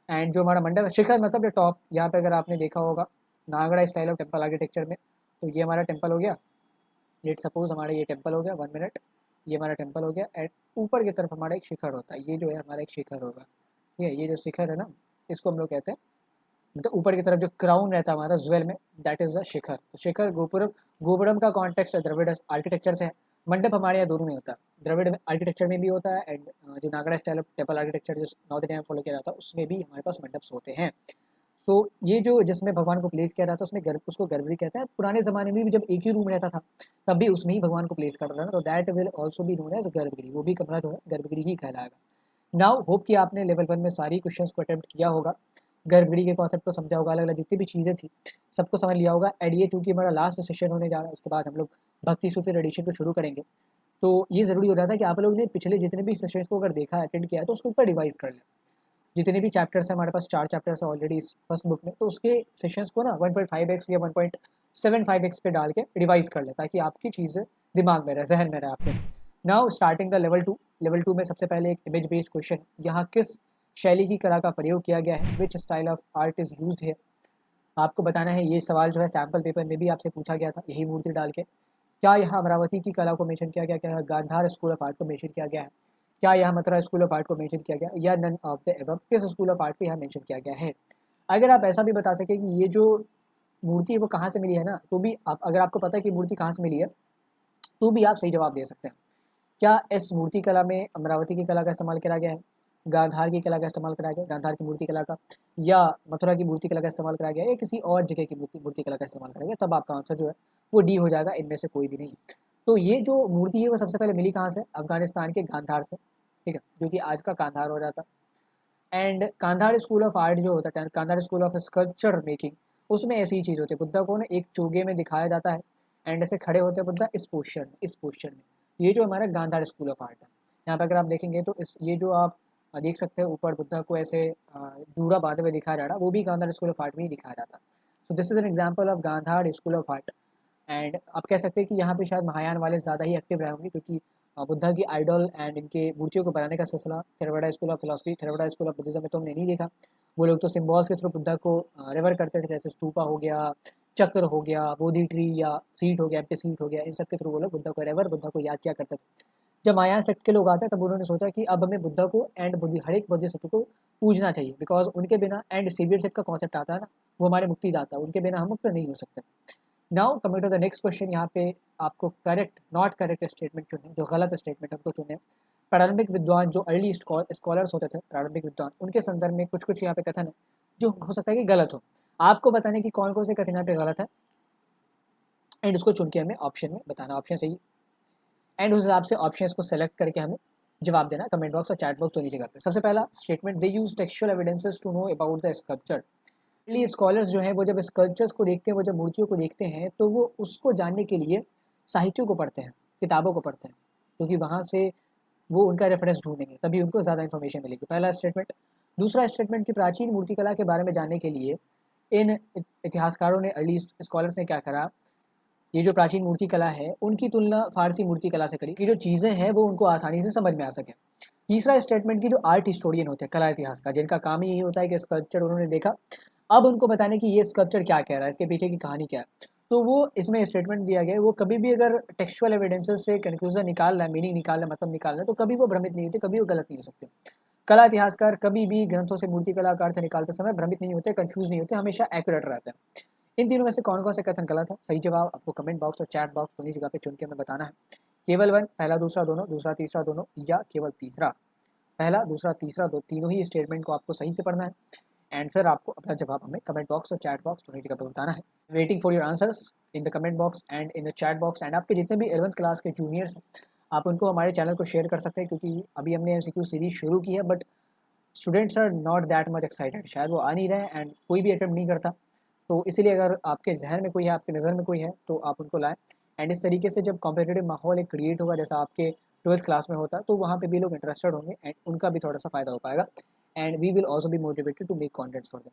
एंड जो हमारा मंडप है, शिखर मतलब ये टॉप, यहाँ पे अगर आपने देखा होगा Nagda style of temple architecture में, तो ये हमारा टेम्पल हो गया। लेट सपोज हमारा ये टेम्पल हो गया, 1 मिनट, ये हमारा टेम्पल हो गया। एंड ऊपर की तरफ हमारा एक शिखर होता है, ये जो है हमारा एक शिखर होगा। ठीक है, ये जो शिखर है ना, इसको हम लोग कहते हैं, मतलब ऊपर की तरफ जो क्राउन रहता है हमारा ज्वेल में, दैट इज द शिखर। तो शिखर, गोपुरम, गोपुरम का कॉन्टेक्स्ट द्रविड़ आर्किटेक्चर से है। मंडप हमारे यहाँ दोनों में होता है, द्रविड़ आर्किटेक्चर में भी होता है, एंड जो Nagda style of temple architecture जो नॉर्थ इंडिया में फॉलो किया जाता है उसमें भी हमारे पास मंडप्स होते हैं। तो ये जो जिसमें भगवान को प्लेस किया जाता है उसमें गर्भ, उसको गर्भगृह कहते हैं। पुराने ज़माने में भी जब एक ही रूम रहता था तब भी उसमें ही भगवान को प्लेस करता था ना, तो दैट विल ऑल्सो भी नोन एज गर्भगृह। वो भी कमरा जो है गर्भगृह ही कहलाएगा। नाउ होप कि आपने लेवल 1 में सारी क्वेश्चंस को अटेम्प्ट किया होगा, गर्भगृह के कॉन्सेप्ट को समझा होगा, अलग अलग जितनी भी चीज़ें थी सबको समझ लिया होगा। एंड ये चूँकि हमारा लास्ट सेशन होने जा रहा है, उसके बाद हम लोग भक्ति सूफी एडिशन को शुरू करेंगे, तो ये ज़रूरी हो रहा था कि आप लोगों ने पिछले जितने भी सेशंस को अगर देखा, अटेंड किया है, तो उसके ऊपर रिवाइज कर लें। जितने भी चैप्टर्स हैं, हमारे पास 4 चैप्टर्स हैं ऑलरेडी इस फर्स्ट बुक में, तो उसके सेशंस को ना 1.5x या 1.75x पे डाल के रिवाइज कर लें, ताकि आपकी चीज़ें दिमाग में रहे, जहन में रहे आपके। Now starting the level 2। Level 2 में सबसे पहले एक इमेज बेस्ड क्वेश्चन, यहाँ किस शैली की कला का प्रयोग किया गया है, विच style of art is used है। आपको बताना है, ये सवाल जो है सैम्पल पेपर में भी आपसे पूछा गया था, यही मूर्ति डाल के। क्या यहाँ अमरावती की कला को मेंशन किया गया, क्या यहाँ गांधार स्कूल ऑफ आर्ट को मेंशन किया गया है, क्या यहाँ मथुरा स्कूल ऑफ आर्ट को मेंशन किया गया, या नन ऑफ द एबव, किस स्कूल ऑफ आर्ट को यहाँ मेंशन किया गया है। अगर आप ऐसा भी बता सके कि ये जो मूर्ति है वो कहाँ से मिली है ना, तो भी आप, अगर आपको पता है कि मूर्ति कहाँ से मिली है, तो भी आप सही जवाब दे सकते हैं। क्या इस मूर्ति कला में अमरावती की कला का इस्तेमाल करा गया है, गांधार की कला का इस्तेमाल करा गया, गांधार की मूर्ति कला का, या मथुरा की मूर्ति कला का इस्तेमाल करा गया, या किसी और जगह की मूर्ति कला का इस्तेमाल करा गया, तब आपका आंसर जो है वो डी हो जाएगा, इनमें से कोई भी नहीं। तो ये जो मूर्ति है वो सबसे पहले मिली कहाँ से, अफगानिस्तान के गांधार से, ठीक है, जो कि आज का कांधार हो जाता। And Kandahar school of art जो होता है, Kandahar school of sculpture making, उसमें ऐसी ही चीज़ होती है, बुद्धा को ना एक चोगे में दिखाया जाता है एंड ऐसे खड़े होते हैं बुद्धा इस पोस्चर में, इस पोस्चर में। ये जो हमारा गांधार स्कूल ऑफ आर्ट है, यहाँ पर अगर आप देखेंगे तो इस ये जो आप देख सकते हैं ऊपर बुद्धा को ऐसे जूड़ा बांधे हुए दिखाया जा रहा है, वो भी गांधार स्कूल ऑफ आर्ट में ही दिखाया जाता है। So this is an example of Gandhara school of art. And आप कह सकते हैं कि यहाँ पे शायद महायान वाले ज़्यादा ही एक्टिव रहे होंगे, क्योंकि बुद्धा की आइडल एंड इनके मूर्तियों को बनाने का सिलसिला Theravada school of philosophy, Theravada school of Buddhism में तो हमने नहीं देखा। वो लोग तो सिम्बॉल्स के थ्रू बुद्धा को रिवर करते थे, जैसे स्तूपा हो गया, चक्र हो गया, बोधि ट्री या सीट हो गया, एम्प्टी सीट हो गया, इन सब के थ्रू वो लोग बुद्धा को रिवर, बुद्धा को याद किया करते थे। जब महायान सेक्ट के लोग आते हैं तब उन्होंने सोचा कि अब हमें बुद्धा को एंड बुद्धि हर एक बोधिसत्व को पूजना चाहिए, बिकॉज उनके बिना एंड सेवियरशिप का कॉन्सेप्ट आता है ना, वो हमारे मुक्ति दाता है, उनके बिना हम मुक्त नहीं हो सकते। Now coming to the next question, यहाँ पे आपको करेक्ट नॉट करेक्ट स्टेटमेंट चुनने, जो गलत स्टेटमेंट हमको चुने। प्रारंभिक विद्वान जो अर्ली स्कॉलर्स होते थे, प्रारंभिक विद्वान, उनके संदर्भ में कुछ कुछ यहाँ पे कथन है जो हो सकता है कि गलत हो। आपको बताने की कौन कौन से कथन यहाँ पे गलत है एंड उसको चुन के हमें ऑप्शन में बताना, ऑप्शन सही एंड उस हिसाब से ऑप्शन को सेलेक्ट करके हमें जवाब देना कमेंट बॉक्स और चैट बॉक्स दोनों जगह पे। सबसे पहला statement, they use textual evidences to know about the sculpture. लिए स्कॉलर्स जो हैं वो जब स्कल्पचर्स को देखते हैं, वो जब मूर्तियों को देखते हैं, तो वो उसको जानने के लिए साहित्यों को पढ़ते हैं, किताबों को पढ़ते हैं, क्योंकि वहाँ से वो उनका रेफरेंस ढूंढेंगे, तभी उनको ज़्यादा इन्फॉर्मेशन मिलेगी। पहला स्टेटमेंट। दूसरा स्टेटमेंट की प्राचीन मूर्तिकला के बारे में जानने के लिए इन इतिहासकारों ने, अर्ली स्कॉलर्स ने क्या करा, ये जो प्राचीन मूर्ति कला है उनकी तुलना फारसी मूर्ति कला से करी कि जो चीज़ें हैं वो उनको आसानी से समझ में आ सके। तीसरा स्टेटमेंट की जो आर्ट हिस्टोरियन होते हैं, कला इतिहास का, जिनका काम ही यही होता है कि स्कल्पचर उन्होंने देखा, अब उनको बताने कि ये स्कल्पचर क्या कह रहा है, इसके पीछे की कहानी क्या है, तो वो इसमें स्टेटमेंट दिया गया है। वो कभी भी अगर टेक्सचुअल एविडेंसेस से कंक्लूजन निकाल रहा है, मीनिंग निकाल रहा है, मतलब निकाल रहा है, तो कभी वो भ्रमित नहीं होते, कभी वो गलत नहीं हो सकते। कला इतिहासकार कभी भी ग्रंथों से मूर्ति कला का अर्थ निकालते समय भ्रमित नहीं होते, कंफ्यूज नहीं होते, हमेशा एक्यूरेट रहते हैं। इन तीनों में से कौन कौन से कथन गलत है, सही जवाब आपको कमेंट बॉक्स और चैट बॉक्स दोनों जगह पे चुन के हमें बताना है। केवल वन, पहला दूसरा दोनों, दूसरा तीसरा दोनों, या केवल तीसरा। पहला दूसरा तीसरा दो, तीनों ही स्टेटमेंट को आपको सही से पढ़ना है एंड फिर आपको अपना जवाब हमें कमेंट बॉक्स और चैट बॉक्स दोनों जगह पे बताना है। Waiting for your answers in the comment box and in the chat box. And आपके जितने भी 11th क्लास के जूनियर्स हैं, आप उनको हमारे चैनल को शेयर कर सकते हैं, क्योंकि अभी हमने MCQ सीरीज शुरू की है, but students are not that much excited, शायद वो आ नहीं रहे एंड कोई भी अटेम्प्ट नहीं करता। तो इसीलिए अगर आपके जहन में कोई है, आपकी नज़र में कोई है, तो आप उनको लाएं। एंड इस तरीके से जब कॉम्पिटेटिव माहौल एक क्रिएट होगा जैसा आपके 12th क्लास में होता है, तो वहाँ पे भी लोग इंटरेस्टेड होंगे एंड उनका भी थोड़ा सा फ़ायदा हो पाएगा and we will also be motivated to make contents for them.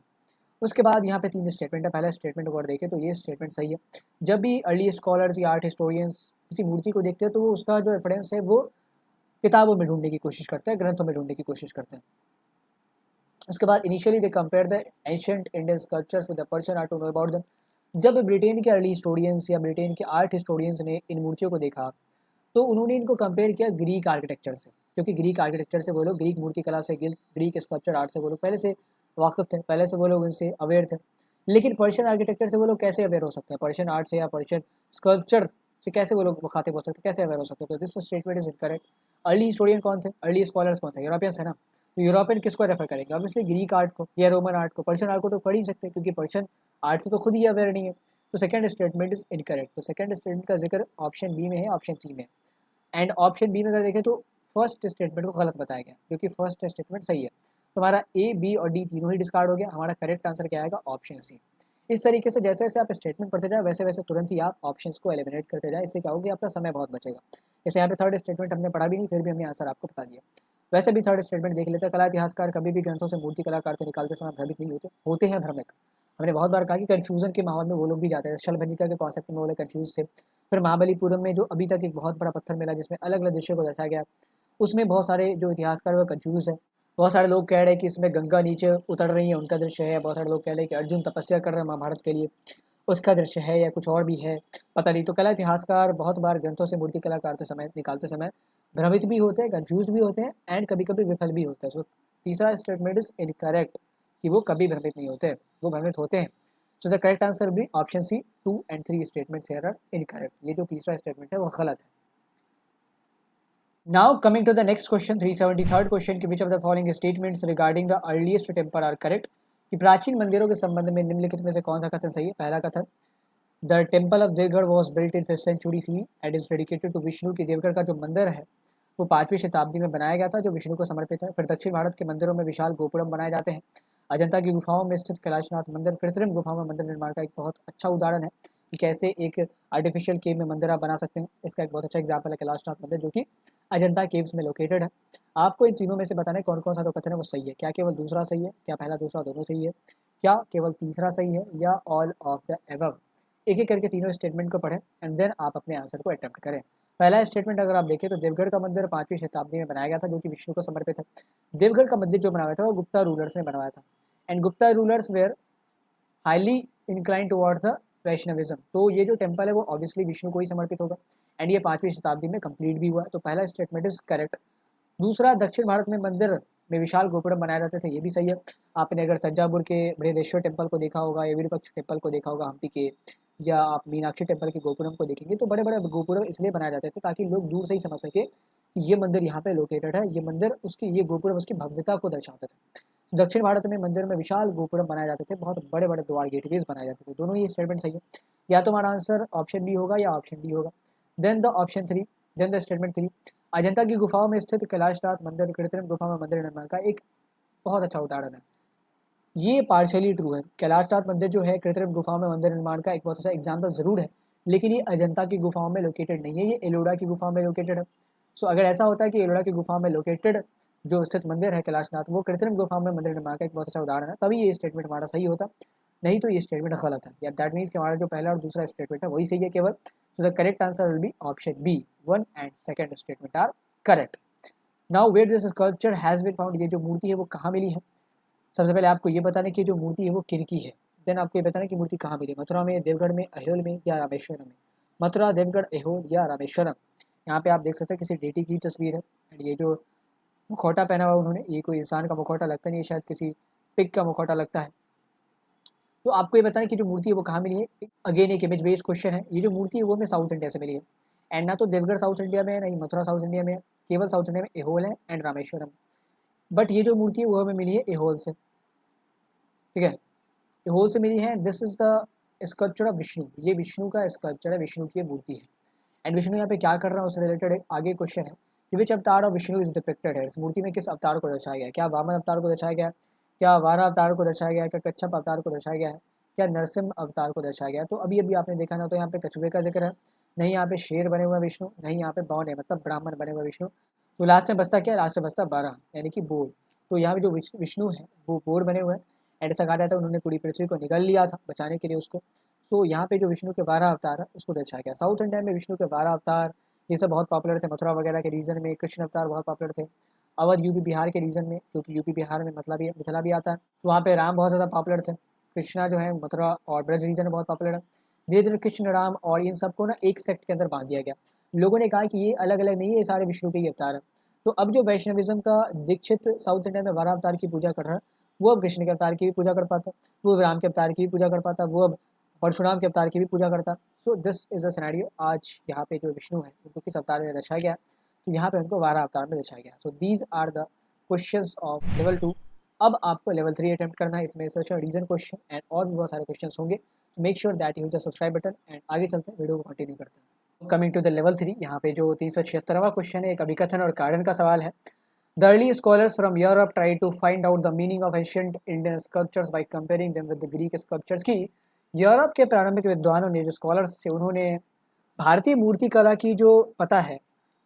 उसके बाद यहाँ पे 3 स्टेटमेंट है। पहला स्टेटमेंट अगर देखें तो ये स्टेटमेंट सही है। जब भी अर्ली स्कॉलर्स या आर्ट हिस्टोरियंस किसी मूर्ति को देखते हैं, तो वो उसका जो रेफरेंस है वो किताबों में ढूंढने की कोशिश करते हैं, ग्रंथों में ढूंढने की कोशिश करते हैं। उसके बाद initially they compare the ancient Indian sculptures with the Persian art to know about them. जब ब्रिटेन के अर्ली हिस्टोरियंस या ब्रिटेन के आर्ट हिस्टोरियंस ने इन मूर्तियों को देखा, तो उन्होंने इनको कंपेयर किया ग्रीक आर्किटेक्चर से, क्योंकि ग्रीक आर्किटेक्चर से वो लोग, ग्रीक मूर्ति कला से, ग्रीक स्कल्पचर आर्ट से वो लोग पहले से वाकिफ थे, पहले से वो लोग इनसे अवेयर थे। लेकिन पर्शियन आर्किटेक्चर से वो लोग कैसे अवेयर हो सकते हैं, पर्शियन आर्ट से या पर्शियन स्कल्पचर से कैसे वो लोग मुखातिब हो सकते हैं, कैसे अवेयर हो सकते हैं? तो this statement is incorrect. Early historian कौन थे, अर्ली स्कॉलर्स कौन थे, यूरोपियंस थे ना। तो यूरोपियन किसको रेफर करेंगे, ऑब्वियसली ग्रीक आर्ट को या रोमन आर्ट को। पर्शियन आर्ट को तो पढ़ ही नहीं सकते, क्योंकि पर्शियन आर्ट से तो खुद ही अवेयर नहीं है। तो सेकंड स्टेटमेंट इज इनकरेक्ट। तो सेकंड स्टेटमेंट का जिक्र ऑप्शन बी में है, ऑप्शन सी में। एंड ऑप्शन बी में अगर देखें तो फर्स्ट स्टेटमेंट को गलत बताया गया, क्योंकि फर्स्ट स्टेटमेंट सही है। तो हमारा ए, बी और डी तीनों ही डिस्कार्ड हो गया। हमारा करेक्ट आंसर क्या आएगा, ऑप्शन सी। इस तरीके से जैसे जैसे आप स्टेटमेंट पढ़ते जाए, वैसे वैसे तुरंत ही आप ऑप्शंस को एलिमिनेट करते जाए। इससे क्या होगा, आपका समय बहुत बचेगा। जैसे यहाँ पे थर्ड स्टेटमेंट हमने पढ़ा भी नहीं, फिर भी हमने आंसर आपको बता दिया। वैसे भी थर्ड स्टेटमेंट देख लेते हैं, कला इतिहासकार कभी भी ग्रंथों से मूर्ति कलाकार से निकालते समय भ्रमित नहीं होते, होते हैं भ्रमित। हमने बहुत बार कहा कि कन्फ्यूजन के माहौल में वो लोग भी जाते हैं। शलभंजिका के कॉन्सेप्ट में वो लोग कन्फ्यूज थे। फिर महाबलीपुरम में जो अभी तक एक बहुत बड़ा पत्थर मिला जिसमें अलग अलग दृश्यों को दर्शाया गया, उसमें बहुत सारे जो इतिहासकार वो कन्फ्यूज है। बहुत सारे लोग कह रहे हैं कि इसमें गंगा नीचे उतर रही है, उनका दृश्य है। बहुत सारे लोग कह रहे हैं कि अर्जुन तपस्या कर रहे हैं महाभारत के लिए। उसका दृश्य है या कुछ और भी है, पता नहीं। तो कला इतिहासकार बहुत बार ग्रंथों से मूर्ति कला निकालते समय भ्रमित भी होते हैं, कंफ्यूज भी होते हैं एंड कभी कभी विफल भी होते हैं। सो तीसरा स्टेटमेंट इज इनकरेक्ट, कि वो कभी भ्रमित नहीं होते, वो भ्रमित होते हैं। सो द करेक्ट आंसर भी option C, 2 and 3 statements here are incorrect. ये जो तीसरा स्टेटमेंट है वो गलत है। Now coming to the next question, 373rd question के which of the following statements regarding the earliest temple are correct, कि प्राचीन मंदिरों के संबंध में निम्नलिखित में से कौन सा कथन सही है। पहला कथन, the temple of Deogarh was built in 5th century CE and is dedicated to Vishnu, की देवगढ़ का जो मंदिर है वो 5वीं शताब्दी में बनाया गया था, जो विष्णु को समर्पित है। फिर दक्षिण भारत के मंदिरों में विशाल गोपुरम बनाए जाते हैं। अजंता की गुफाओं में स्थित कैलाशनाथ मंदिर कृत्रिम गुफाओं में मंदिर निर्माण का एक बहुत अच्छा उदाहरण है, कि कैसे एक आर्टिफिशियल केव में मंदिर आप बना सकते हैं। इसका एक बहुत अच्छा एग्जाम्पल है कैलाशनाथ मंदिर, जो कि अजंता केव्स में लोकेटेड है। आपको इन तीनों में से बताना है कौन कौन सा जो कथन है वो सही है। क्या केवल दूसरा सही है, क्या पहला दूसरा दोनों सही है, क्या केवल तीसरा सही है, या ऑल ऑफ द एबव। एक एक करके तीनों स्टेटमेंट को पढ़ें एंड देन आप अपने आंसर को अटेम्प्ट करें। पहला स्टेटमेंट अगर आप देखें तो देवगढ़ का मंदिर 5वीं शताब्दी में बनाया गया था, जो कि विष्णु को समर्पित है। देवगढ़ का मंदिर जो बनाया था वो गुप्ता रूलर्स ने बनवाया था, and Gupta rulers were highly incline towards the Vaishnavism. तो ये जो टेम्पल है वो ऑब्वियसली विष्णु को ही समर्पित होगा, एंड ये 5वीं शताब्दी में कंप्लीट भी हुआ। तो पहला स्टेटमेंट इज करेक्ट। दूसरा, दक्षिण भारत में मंदिर में विशाल गोपुरम बनाए जाते थे, ये भी सही है। आपने अगर तंजावुर के बृहदेश्वर टेम्पल को देखा होगा या विरूपाक्ष टेम्पल को देखा होगा हम्पी के, या आप मीनाक्षी टेम्पल के गोपुरम को देखेंगे तो बड़े बड़े गोपुरम इसलिए बनाए जाते थे ताकि लोग दूर से ही समझ सके कि ये मंदिर यहाँ पे लोकेटेड है, ये मंदिर उसकी, ये गोपुरम उसकी भव्यता को दर्शाते थे। दक्षिण भारत में मंदिर में विशाल गोपुरम बनाए जाते थे, बहुत बड़े बड़े द्वार गेटवेज बनाए जाते थे। दोनों ही स्टेटमेंट सही है। या तो हमारा आंसर ऑप्शन बी होगा या ऑप्शन डी होगा। Then the option 3, then the statement 3, Ajanta की गुफाओं में स्थित कैलाशनाथ मंदिर कृत्रिम गुफा में मंदिर निर्माण का एक बहुत अच्छा उदाहरण है। ये पार्शियली ट्रू है। कैलाशनाथ मंदिर जो है कृत्रिम गुफाओं में मंदिर निर्माण का एक बहुत अच्छा एग्जाम्पल जरूर है, लेकिन ये अजंता की गुफाओं में लोकेटेड नहीं है, ये एलोरा की गुफाओं में लोकेटेड है। सो अगर ऐसा होता है कि एलोरा की गुफाओं में लोकेटेड जो स्थित मंदिर है कैलाशनाथ वो कृत्रिम गुफाओं में मंदिर निर्माण का एक बहुत अच्छा उदाहरण है, तभी ये स्टेटमेंट हमारा सही होता, नहीं तो ये स्टेटमेंट गलत है। या दैट मीन्स कि हमारा जो पहला और दूसरा स्टेटमेंट है वही सही है केवल। So the correct answer will be option B, 1 and 2 statement are correct. Now where this sculpture has been found, ये जो मूर्ति है वो कहाँ मिली है। सबसे पहले आपको ये बताना कि जो मूर्ति है वो किनकी है। देन आपको ये बताना कि मूर्ति कहाँ मिली, मथुरा में, देवगढ़ में, अहोल में या रामेश्वरम में। मथुरा, देवगढ़, अहोल या रामेश्वरम। यहाँ पे आप देख सकते हैं किसी डेटी की तस्वीर है, एंड ये जो मुखौटा पहना हुआ उन्होंने, ये कोई इंसान का मुखौटा लगता नहीं है, शायद किसी पिग का मुखौटा लगता है। तो आपको ये बताना कि जो मूर्ति है वो कहाँ मिली है। अगेन एक इमेज बेस्ड क्वेश्चन है। ये जो मूर्ति है वो हमें साउथ इंडिया से मिली है, एंड ना तो देवगढ़ साउथ इंडिया में है, ना ही मथुरा साउथ इंडिया में है, केवल साउथ इंडिया में अहोल है एंड रामेश्वरम। बट ये जो मूर्ति है वो हमें मिली है अहोल से, ठीक है, अहोल से मिली है। This is the sculpture of Vishnu, ये विष्णु का स्कल्पचर है, विष्णु की मूर्ति है। एंड विष्णु यहाँ पे क्या कर रहा है उससे रिलेटेड एक आगे क्वेश्चन है कि विच अवतार ऑफ विष्णु इज डिपिक्टेड है। इस मूर्ति में किस अवतार को दर्शाया गया है। क्या वामन अवतार को दर्शाया गया है, क्या वारा अवतार को दर्शाया गया है, क्या कच्छप अवतार को दर्शाया गया है, क्या नरसिंह अवतार को दर्शाया गया है। तो अभी अभी आपने देखा ना, तो यहाँ पे कछुए का जिक्र है, नहीं यहाँ पे शेर बने हुए विष्णु, नहीं यहाँ पे बौन है मतलब ब्राह्मण बने हुए विष्णु। तो लास्ट में बचता क्या है, लास्ट में बचता 12 यानी कि बोर। तो यहाँ पे जो विष्णु है वो बोर बने हुए हैं, एंड ऐसा कहा जाता है उन्होंने पूरी पृथ्वी को निगल लिया था बचाने के लिए उसको। तो यहाँ पे जो विष्णु के 12 अवतार है उसको दर्शाया गया। साउथ इंडिया में विष्णु के 12 अवतार ये सब बहुत पॉपुलर थे। मथुरा वगैरह के रीजन में कृष्ण अवतार बहुत पॉपुलर थे। अवध यूपी बिहार के रीजन में, क्योंकि यूपी बिहार में मिथिला भी आता है, तो वहाँ पे राम बहुत ज़्यादा पॉपुलर थे। कृष्णा जो है मथुरा और ब्रज रीजन में बहुत पॉपुलर है। धीरे धीरे कृष्ण, राम और इन सबको ना एक सेक्ट के अंदर बांध दिया गया। लोगों ने कहा कि ये अलग अलग नहीं है, ये सारे विष्णु के ही अवतार है। तो अब जो वैष्णविज्म का दीक्षित साउथ इंडिया में 12 अवतार की पूजा कर रहा है, वो अब कृष्ण के अवतार की भी पूजा कर पाता, वो अब राम के अवतार की भी पूजा कर पाता, वो अब परशुराम के अवतार की भी पूजा करता। सो दिस इज अ सिनेरियो। आज यहाँ पे जो विष्णु है उनको किस अवतार में दर्शाया गया, तो यहाँ पे उनको 12 अवतार में दर्शाया गया। So these are the questions of level 2। अब आपको लेवल 3 अटेम्प्ट करना है, इसमें सर्च रीजन क्वेश्चन एंड और भी बहुत सारे क्वेश्चन होंगे। Make sure that you the subscribe button and आगे चलते हैं, वीडियो को कंटिन्यू करते हैं। कमिंग टू द लेवल 3, यहाँ पे जो 376वां क्वेश्चन है एक अभिकथन और कारण का सवाल है। The early scholars from Europe tried to find out the meaning of ancient Indian sculptures by comparing them with the Greek sculptures। की यूरोप के प्रारंभिक विद्वानों ने, जो स्कॉलर्स थे, उन्होंने भारतीय मूर्ति कला की जो पता है,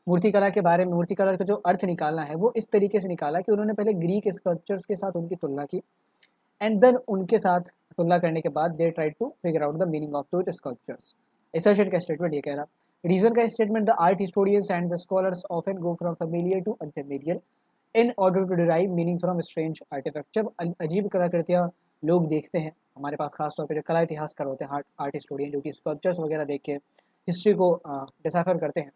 मूर्ति कला के बारे में, मूर्ति कला का जो अर्थ निकालना है वो इस तरीके से निकाला कि उन्होंने पहले ग्रीक स्कल्पचर्स के साथ उनकी तुलना की, एंड देन उनके साथ तुलना करने के बाद they try to figure out the meaning of those sculptures. Assertion का स्टेटमेंट ये कह रहा। रीजन का statement, the art historians and the scholars often go from familiar to unfamiliar in order to derive meaning from strange artifact. जब अजीब कलाकृतियाँ लोग देखते हैं, हमारे पास खास तौर पे जो कला इतिहासकार होते हैं, आर्ट हिस्टोरियन, जो कि स्कल्पचर्स वगैरह देख के हिस्ट्री को डिसाइफर करते हैं,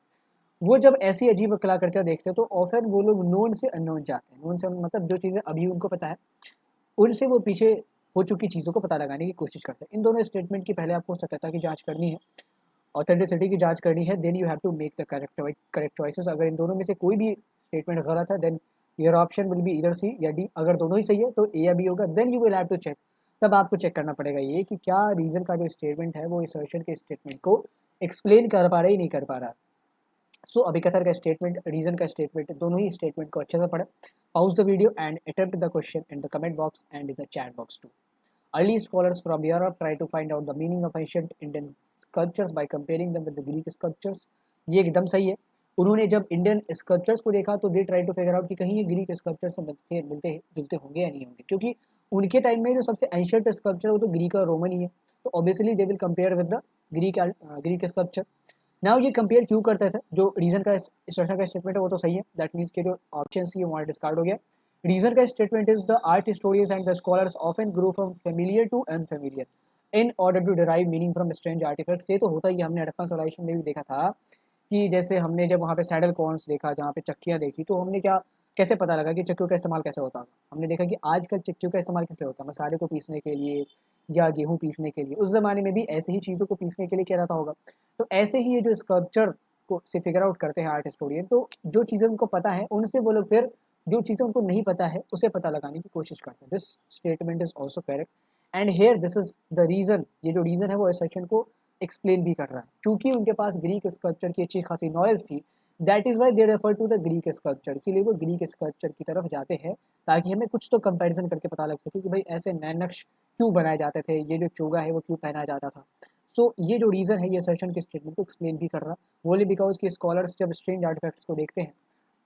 वो जब ऐसी अजीब कलाकृतियाँ देखते हैं तो ऑफन वो लोग नोन से अननोन जाते हैं। नोन से मतलब जो चीज़ें अभी उनको पता है उनसे वो पीछे हो चुकी चीज़ों को पता लगाने की कोशिश करते हैं। इन दोनों स्टेटमेंट की पहले आपको सत्यता की जांच करनी है, ऑथेंटिसिटी की जांच करनी है, then you have to make the correct choices. अगर इन दोनों में से कोई भी स्टेटमेंट गलत है then your option will be इधर सी या डी। अगर दोनों ही सही है तो ए या बी होगा, then you will have to check. तब आपको चेक करना पड़ेगा ये कि क्या रीज़न का जो स्टेटमेंट है वो असर्शन के स्टेटमेंट को एक्सप्लेन कर पा रहा है, नहीं कर पा रहा। सो अभिकथन का स्टेटमेंट, रीजन का स्टेटमेंट, दोनों ही स्टेटमेंट को अच्छे से पढ़ें। Pause the video and attempt the question in the comment box and in the chat box too. Early scholars from Europe try to find out the meaning of ancient Indian sculptures by comparing them with the Greek sculptures। ये एकदम सही है। उन्होंने जब Indian sculptures को देखा तो they try to figure out कि कहीं ये ग्रीक स्कल्पचर से मिलते जुलते होंगे या नहीं होंगे, क्योंकि उनके टाइम में जो सबसे एंशियंट स्कल्पचर वो तो ग्रीक और रोमन ही है, तो obviously they will compare with the Greek sculpture. Now ये कंपेयर क्यों करते थे? जो रीजन का स्ट्रक्चर का स्टेटमेंट है वो तो सही है, दैट मीन्स के जो ऑप्शन सी वहाँ डिस्कार्ड हो गया। रीजन का statement is the art historians and the scholars often grow from familiar to unfamiliar in order to derive meaning from strange artifacts. ये तो होता ही, हमने हड़प्पन सिविलाइजेशन में भी देखा था कि जैसे हमने जब वहाँ पे सैडल कॉर्न्स देखा, जहाँ पे चक्कियाँ देखी, तो हमने क्या कैसे पता लगा कि चक्कियों का इस्तेमाल कैसे होता है? हमने देखा कि आजकल चक्कियों का इस्तेमाल किस लिए होता है, मसाले को पीसने के लिए या गेहूँ पीसने के लिए। उस ज़माने में भी ऐसे ही चीज़ों को पीसने के लिए किया जाता होगा। तो ऐसे ही ये जो स्कल्पचर को से फिगर आउट करते हैं आर्ट हिस्टोरियन, तो जो चीज़ें उनको पता है उनसे वो लोग फिर जो चीज़ें उनको नहीं पता है उसे पता लगाने की कोशिश करते हैं। This statement is also correct and here this is the reason. ये जो रीज़न है वो इस सेक्शन को एक्सप्लेन भी कर रहा है, क्योंकि उनके पास ग्रीक स्कल्पचर की अच्छी खासी नॉलेज थी। That is why they refer to the Greek sculpture. इसीलिए वो ग्रीक स्कल्पचर की तरफ जाते हैं ताकि हमें कुछ तो कंपैरिजन करके पता लग सके कि भाई ऐसे नए नक्श क्यों बनाए जाते थे, ये जो चोगा है वो क्यों पहनाया जाता था। सो ये जो रीज़न है ये सेशन के स्टेटमेंट को एक्सप्लेन भी कर रहा है। वोली बिकॉज के स्कॉलर्स जब स्ट्रेंज आर्टिफैक्ट्स को देखते हैं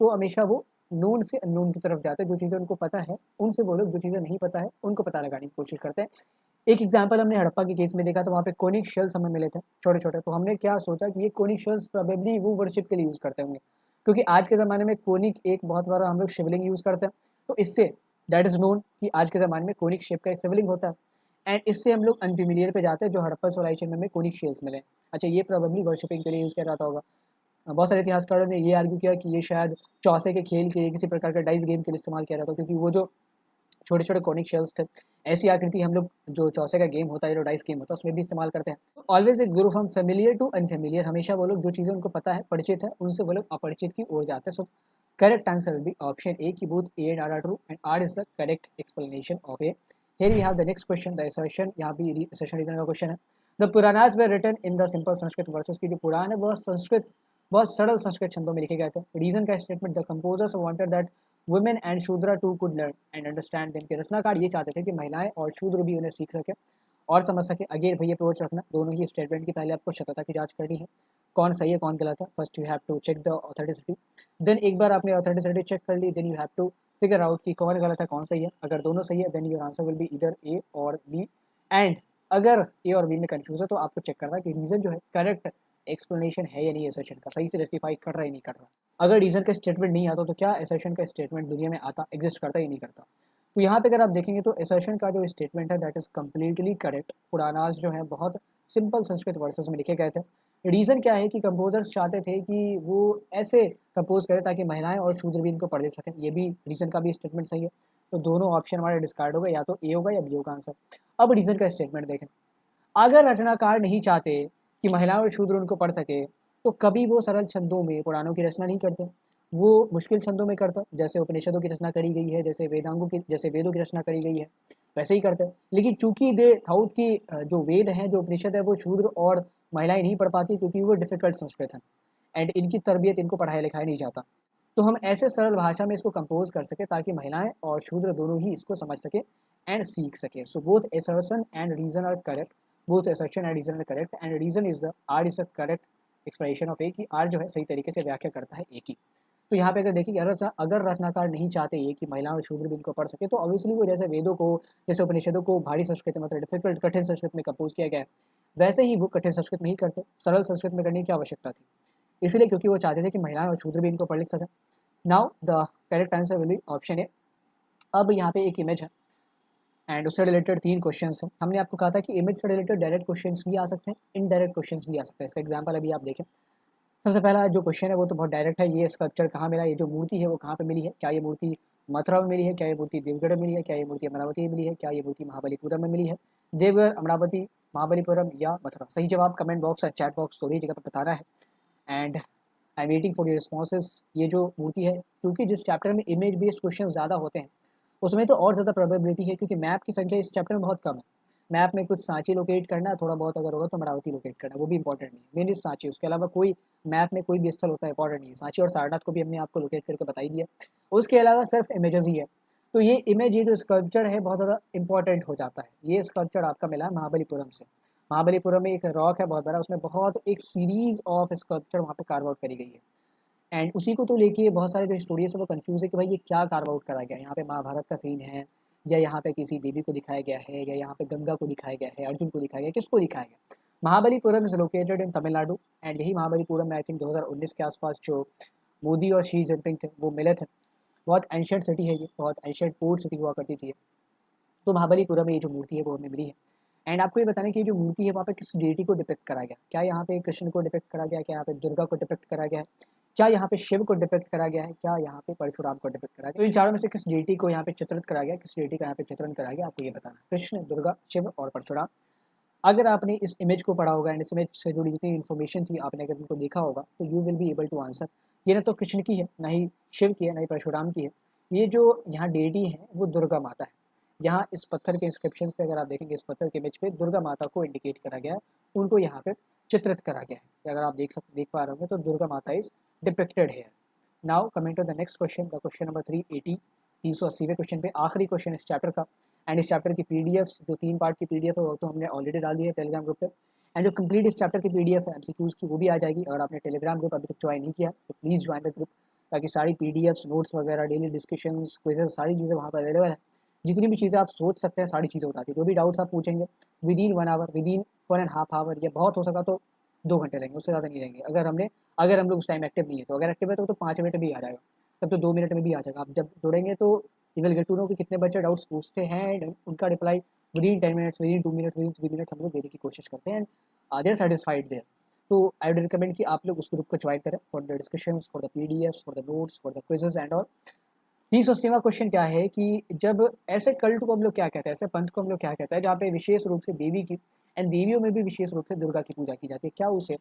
तो हमेशा वो नोन से अननोन की तरफ जाते हैं। जो चीज़ें उनको पता है उनसे वो लोग जो चीज़ें नहीं पता है उनको पता लगाने की कोशिश करते हैं। एक एग्जाम्पल हमने हड़प्पा के केस में देखा, तो वहाँ पे कोनिक शेल्स हमें मिले थे छोटे छोटे, तो हमने क्या सोचा कि ये कोनिक शेल्स प्रोबेबली वो वर्शिप के लिए यूज़ करते होंगे, क्योंकि आज के ज़माने में कोनिक एक बहुत बड़ा हम लोग शिवलिंग यूज़ करते हैं। तो इससे दैट इज़ नोन कि आज के ज़माने में कोनिक शेप का एक शिवलिंग होता है, एंड इससे हम लोग अनफेमिलियर पे जाते हैं जो हड़प्पा सिविलाइजेशन में हमें कोनिक शेल्स मिले। अच्छा, ये प्रोबेबली वर्शिपिंग के लिए यूज़ किया जाता होगा। बहुत सारे इतिहासकारों ने ये आर्ग्यू किया कि ये शायद चौसे के खेल के लिए, किसी प्रकार का डाइस गेम के लिए इस्तेमाल किया जाता है, क्योंकि वो जो छोटे छोटे कॉनिक शेल्स थे, ऐसी आकृति हम लोग जो चौसे का गेम होता है, जो डाइस गेम होता है, उसमें भी इस्तेमाल करते हैं। ऑलवेज एक grow from familiar to unfamiliar. हमेशा वो लोग जो चीज़ें उनको पता है, परिचित है, उनसे वो लोग अपरिचित की ओर जाते हैं। So correct answer will be option A की both A and R are true and R is the correct explanation of A. Here we have the next question, the assertion. यहाँ भी असर्शन रीजन का question है। The Puranas were written in the simple Sanskrit verses की जो पुराण है बहुत सरल संस्कृत छंदों में लिखे गए थे। रीजन का statement, the composers wanted that women and Shudra too could learn and understand them. के रचनाकार ये चाहते थे कि महिलाएं और शूद्र भी उन्हें सीख सके और समझ सके। अगेन भैया अप्रोच रखना, दोनों ही स्टेटमेंट की पहले आपको सत्यता की जांच करनी है, कौन सही है कौन गलत है। First you have to check the authenticity, then एक बार आपने ऑथेंटिसिटी चेक कर ली, then you have to figure out कि कौन गलत है कौन सही है। अगर दोनों सही है then your answer will be इधर ए और बी, एंड अगर ए और बी में कंफ्यूज है तो आपको चेक करना है कि रीजन जो है करेक्ट एक्सप्लेनेशन है या नहीं, एसर्शन का सही से जस्टिफाई कर रहा है नहीं कर रहा। अगर रीजन का स्टेटमेंट नहीं आता तो क्या एसर्शन का स्टेटमेंट दुनिया में आता, एग्जिस्ट करता ही नहीं करता। तो यहाँ पे अगर आप देखेंगे तो एसर्शन का जो स्टेटमेंट है that is completely correct. Puranas जो है बहुत सिंपल संस्कृत वर्सेस में लिखे गए थे। रीज़न क्या है कि कंपोजर्स चाहते थे कि वो ऐसे कंपोज करें ताकि महिलाएं और शूद्र भी इनको पढ़ लिख सकें। ये भी रीज़न का भी स्टेटमेंट सही है। तो दोनों ऑप्शन हमारे डिस्कार्ड हो गए, या तो ए होगा या बी होगा आंसर। अब रीज़न का स्टेटमेंट देखें, अगर रचनाकार नहीं चाहते कि महिलाएं और शूद्र उनको पढ़ सके तो कभी वो सरल छंदों में पुराणों की रचना नहीं करते, वो मुश्किल छंदों में करता। जैसे उपनिषदों की रचना करी गई है, जैसे वेदों की रचना करी गई है, वैसे ही करते हैं। लेकिन चूंकि दे थाउट की जो वेद हैं, जो उपनिषद है, वो शूद्र और महिलाएं नहीं पढ़ पाती क्योंकि वो डिफिकल्ट संस्कृत है एंड इनकी तरबियत, इनको पढ़ाया लिखाया नहीं जाता। तो हम ऐसे सरल भाषा में इसको कंपोज कर सके ताकि महिलाएं और शूद्र दोनों ही इसको समझ सके एंड सीख सके। So both assertion and reason are correct, both assertion and reason are correct, and reason is the R is the correct explanation of A, की आर जो है सही तरीके से व्याख्या करता है ए की। तो यहाँ पे अगर देखिए कि अगर रचनाकार नहीं चाहते ये कि महिलाएं और शूद्र भी इनको पढ़ सके, तो ऑब्वियसली वो जैसे वेदों को, जैसे उपनिषदों को भारी संस्कृत मतलब डिफिकल्ट कठिन संस्कृत में कंपोज किया गया है, वैसे ही वो कठिन संस्कृत में ही करते, सरल संस्कृत में करने की आवश्यकता थी। इसलिए क्योंकि वो चाहते थे कि महिलाएं और शूद्र भी इनको पढ़ लिख सकें। Now the correct answer will be option ए। अब यहाँ पे एक इमेज है, एंड उससे रिलेटेड 3 क्वेश्चन हैं। हमने आपको कहा था कि इमेज से रिलेटेड डायरेक्ट क्वेश्चन भी आ सकते हैं, इनडायरेक्ट क्वेश्चन भी आ सकते हैं। इसका एग्जाम्पल अभी आप देखें। सबसे पहला जो क्वेश्चन है वो तो बहुत डायरेक्ट है, ये स्कल्पचर कहाँ मिला, ये जो मूर्ति है वो कहाँ पे मिली है, क्या ये मूर्ति मथुरा में मिली है, क्या ये मूर्ति देवगढ़ में मिली है, क्या ये मूर्ति अमरावती में मिली है, क्या ये मूर्ति महाबलीपुरम में मिली है। देवगढ़, अमरावती, महाबलीपुरम या मथुरा। सही जवाब कमेंट बॉक्स और चैट बॉक्स सभी जगह पर बताना है। And I am waiting for your responses. ये जो मूर्ति है, क्योंकि जिस चैप्टर में इमेज बेस्ड क्वेश्चन ज़्यादा होते हैं उसमें तो और ज़्यादा प्रोबेबिलिटी है, क्योंकि मैप की संख्या इस चैप्टर में बहुत कम है। मैप में कुछ सांची लोकेट करना है, थोड़ा बहुत अगर होगा तो अमरावती लोकेट करना, वो भी इंपॉर्टेंट नहीं है। मेन इस सांची, उसके अलावा कोई मैप में कोई भी स्थल होता है इंपॉर्टेंट नहीं है। सांची और सारनाथ को भी हमने आपको लोकेट करके बता ही दिया। उसके अलावा सिर्फ इमेजेस ही है। तो ये इमेज, ये जो स्कल्पचर है बहुत ज़्यादा इंपॉर्टेंट हो जाता है। ये स्कल्पचर आपका मिला है महाबलीपुरम से। महाबलीपुरम में एक रॉक है बहुत बड़ा, उसमें बहुत एक सीरीज ऑफ स्कल्पचर वहाँ पे कार्व आउट करी गई है। एंड उसी को तो लेके बहुत सारे जो हिस्टोरियंस है वो कंफ्यूज है कि भाई ये क्या कार्व आउट करा गया, यहाँ पे महाभारत का सीन है या यहाँ पे किसी देवी को दिखाया गया है या यहाँ पे गंगा को दिखाया गया है, अर्जुन को दिखाया गया, किसको दिखाया गया। Mahabalipuram is located in Tamil Nadu. And यही महाबलीपुरम में आई थिंक 2019 के आसपास जो मोदी और शी जिनपिंग थे वो मिले थे। बहुत एंशियंट सिटी है ये, बहुत एंशियंट पोर्ट सिटी हुआ करती थी। तो महाबलीपुरम में ये जो मूर्ति है वो हमें मिली है। एंड आपको ये बताने की जो मूर्ति है वहाँ पे किस डेटी को डिपिक्ट करा गया, क्या यहाँ पे कृष्ण को डिपिक्ट करा गया, क्या यहाँ पे दुर्गा को डिपिक्ट करा गया है, क्या यहाँ पे शिव को डिपिक्ट करा गया है, क्या यहाँ पे परशुराम को डिपिक्ट करा गया। तो इन चारों में से किस डेटी को यहाँ पे चित्रित करा गया, किस डेटी का यहाँ पे चित्रण करा गया, आपको ये बताना। कृष्ण, दुर्गा, शिव और परशुराम। अगर आपने इस इमेज को पढ़ा होगा एंड इस इमेज से जुड़ी जितनी इन्फॉर्मेशन थी आपने अगर उनको देखा होगा तो you will be able to answer. ये ना तो कृष्ण की है, ना ही शिव की है, ना ही परशुराम की है। ये जो यहाँ डेटी है वो दुर्गा माता है। यहाँ इस पत्थर के इंस्क्रिप्शन पे अगर आप देखेंगे, इस पत्थर के इमेज पे दुर्गा माता को इंडिकेट करा गया है, उनको यहाँ पे चित्रित करा गया है। अगर आप देख पा रहे होंगे तो दुर्गा माता इज डिपिक्टेड है। Now coming to the next question, the question number 380वें क्वेश्चन पे, आखिरी क्वेश्चन इस चैप्टर का। एंड इस चैप्टर की पीडीएफ्स जो 3 पार्ट की पीडीएफ है वो तो हमने ऑलरेडी डाली है टेलीग्राम ग्रुप पे। एंड जो कंप्लीट इस चैप्टर की पीडीएफ है एमसीक्यूज की वो भी आ जाएगी। अगर आपने टेलीग्राम ग्रुप अभी तक ज्वाइन नहीं किया तो प्लीज़ ज्वाइन द ग्रुप, ताकि सारी पीडीएफ्स, नोट्स वगैरह, डेली डिस्कशंस, क्विजेस, सारी चीज़ें वहाँ पर अवेलेबल है। जितनी भी चीज़ें आप सोच सकते हैं सारी चीज़ें बताती है। जो भी डाउट्स आप पूछेंगे within 1 hour, within 1.5 hour, या बहुत हो सका तो 2 घंटे लेंगे, उससे ज़्यादा नहीं लेंगे। अगर हम लोग उस टाइम एक्टिव नहीं है तो, अगर एक्टिव है तो 5 मिनट में भी आ जाएगा, तब तो 2 मिनट में भी आ जाएगा। आप जब जुड़ेंगे तो you will get to know कि कितने बच्चे डाउट्स पूछते हैं एंड उनका reply within 10 minutes, within 2 minutes, within 3 minutes हम लोग देने की कोशिश करते हैं and they are satisfied there. तो आई वुड रिकमेंड कि आप लोग उस ग्रुप को ज्वाइन करें for the discussions, for the PDFs, for the notes, for the quizzes and all. 380वां क्वेश्चन क्या है कि जब ऐसे कल्ट को हम लोग क्या कहते हैं, ऐसे पंथ को हम लोग क्या कहते हैं जहाँ पे विशेष रूप से देवी की एंड देवियों में भी विशेष रूप से दुर्गा की पूजा की जाती है, क्या उसे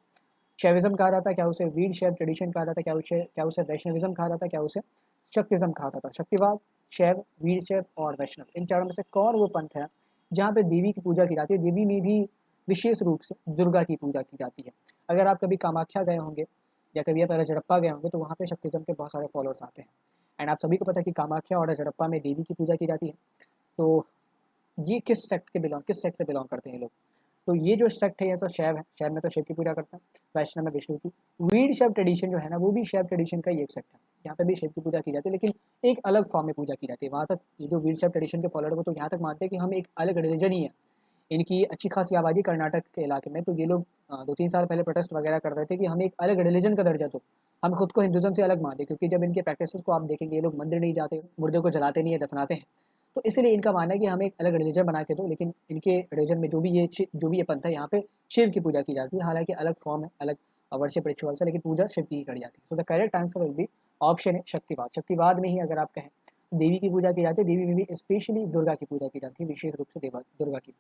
शैविज्म कहा जाता है, क्या उसे वीर शैव ट्रेडिशन कहा जाता है, क्या उसे वैष्णविज्म कहा जाता है, क्या उसे शक्तिज्म कहा जाता है। शक्तिवाद, शैव, वीर शैव और वैष्णव, इन चारों में से कौन वो पंथ है जहाँ पे देवी की पूजा की जाती है, देवी में भी विशेष रूप से दुर्गा की पूजा की जाती है। अगर आप कभी कामाख्या गए होंगे या कभी आप रजरप्पा गए होंगे तो वहाँ पे शक्तिज्म के बहुत सारे फॉलोअर्स आते हैं। एंड आप सभी को पता है कि कामाख्या और रजरप्पा में देवी की पूजा की जाती है। तो ये किस सेक्ट से बिलोंग करते हैं ये लोग। तो ये जो सेक्ट है ये तो शैव है, शैव में तो शिव की पूजा करता है, वैष्णव में विष्णु की। वीर शैव ट्रेडिशन जो है ना वो भी शैव ट्रेडिशन का ही एक सेक्ट है, यहाँ पे भी शिव की पूजा की जाती है लेकिन एक अलग फॉर्म में पूजा की जाती है। वहाँ तक ये जो वीर शैव ट्रेडिशन के फॉलोअर वो तो यहाँ तक मानते हैं कि हम एक अलग रिलीजन ही है। इनकी अच्छी खासी आबादी कर्नाटक के इलाके में, तो ये लोग 2-3 साल पहले प्रोटेस्ट वगैरह कर रहे थे कि हम एक अलग रिलीजन का दर्जा दो, हम खुद को हिंदुज़म से अलग मानते, क्योंकि जब इनके प्रैक्टिसेस को आप देखेंगे ये लोग मंदिर नहीं जाते, मुर्दे को जलाते नहीं है, दफनाते हैं। तो इसीलिए इनका मानना है कि हमें एक अलग रिलीजन बना के दो, लेकिन इनके रिलीजन में जो भी ये पंथ है यहाँ पे शिव की पूजा की जाती है। हालांकि अलग फॉर्म है, अलग वर्शिप रिचुअल्स है, लेकिन पूजा शिव की ही करी जाती है। सो the correct answer will be option है शक्तिवाद। शक्तिवाद में ही अगर आप कहें देवी की पूजा की जाती है, देवी में भी स्पेशली दुर्गा की पूजा की जाती है, विशेष रूप से दुर्गा की।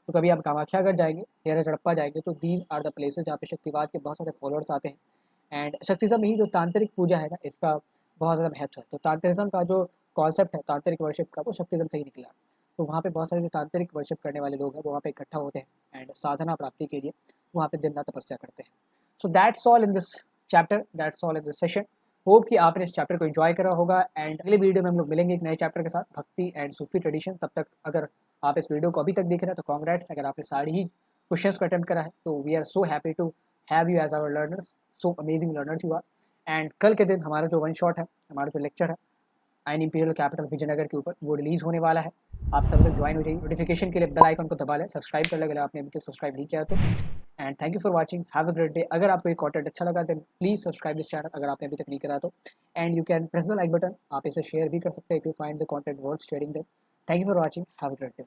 तो कभी आप कामाख्या अगर जाएंगे या रजरप्पा जाएंगे तो दीज आर द प्लेसेस जहाँ पे शक्तिवाद के बहुत सारे फॉलोअर्स आते हैं। एंड शक्तिज्म में ही जो तांत्रिक पूजा है ना इसका बहुत ज़्यादा महत्व है। तो तांत्रिज्म का जो कॉन्सेप्ट है तांत्रिक वर्शिप का वो शक्तिज्म से ही निकला। तो वहाँ पे बहुत सारे जो तांत्रिक वर्शिप करने वाले लोग हैं वो वहाँ पे इकट्ठा होते हैं एंड साधना प्राप्ति के लिए वहाँ पे दिन रात तपस्या करते हैं। So that's all in this chapter, that's all in this session. Hope कि आपने इस चैप्टर को एंजॉय करा होगा एंड अगले वीडियो में हम लोग मिलेंगे एक नए चैप्टर के साथ, भक्ति एंड सूफी ट्रेडिशन। तब तक अगर आप इस वीडियो को अभी तक देख रहे हैं तो कॉन्ग्रेट्स, अगर आपने सारी ही क्वेश्चंस को अटेम्प्ट करा है तो we are so happy to have you as our learners, so amazing learners you are. And कल के दिन हमारा जो वन शॉट है, हमारा जो लेक्चर है आयन इंपीरियल कैपिटल विजयनगर के ऊपर वो रिलीज़ होने वाला है। आप सब लोग ज्वाइन हो जाइए, नोटिफिकेशन के लिए बेल आइकन को दबा लें, सब्सक्राइब कर लें अगर आपने अभी तक सब्सक्राइब नहीं किया तो। And thank you for watching, have a great day. अगर आपको ये कंटेंट अच्छा लगा तो प्लीज़ सब्सक्राइब दिस चैनल अगर आपने अभी तक नहीं करा तो। And you can press the like button, आप इसे शेयर भी कर सकते हैं if you find the content worth sharing them. Thank you for watching, have a great day.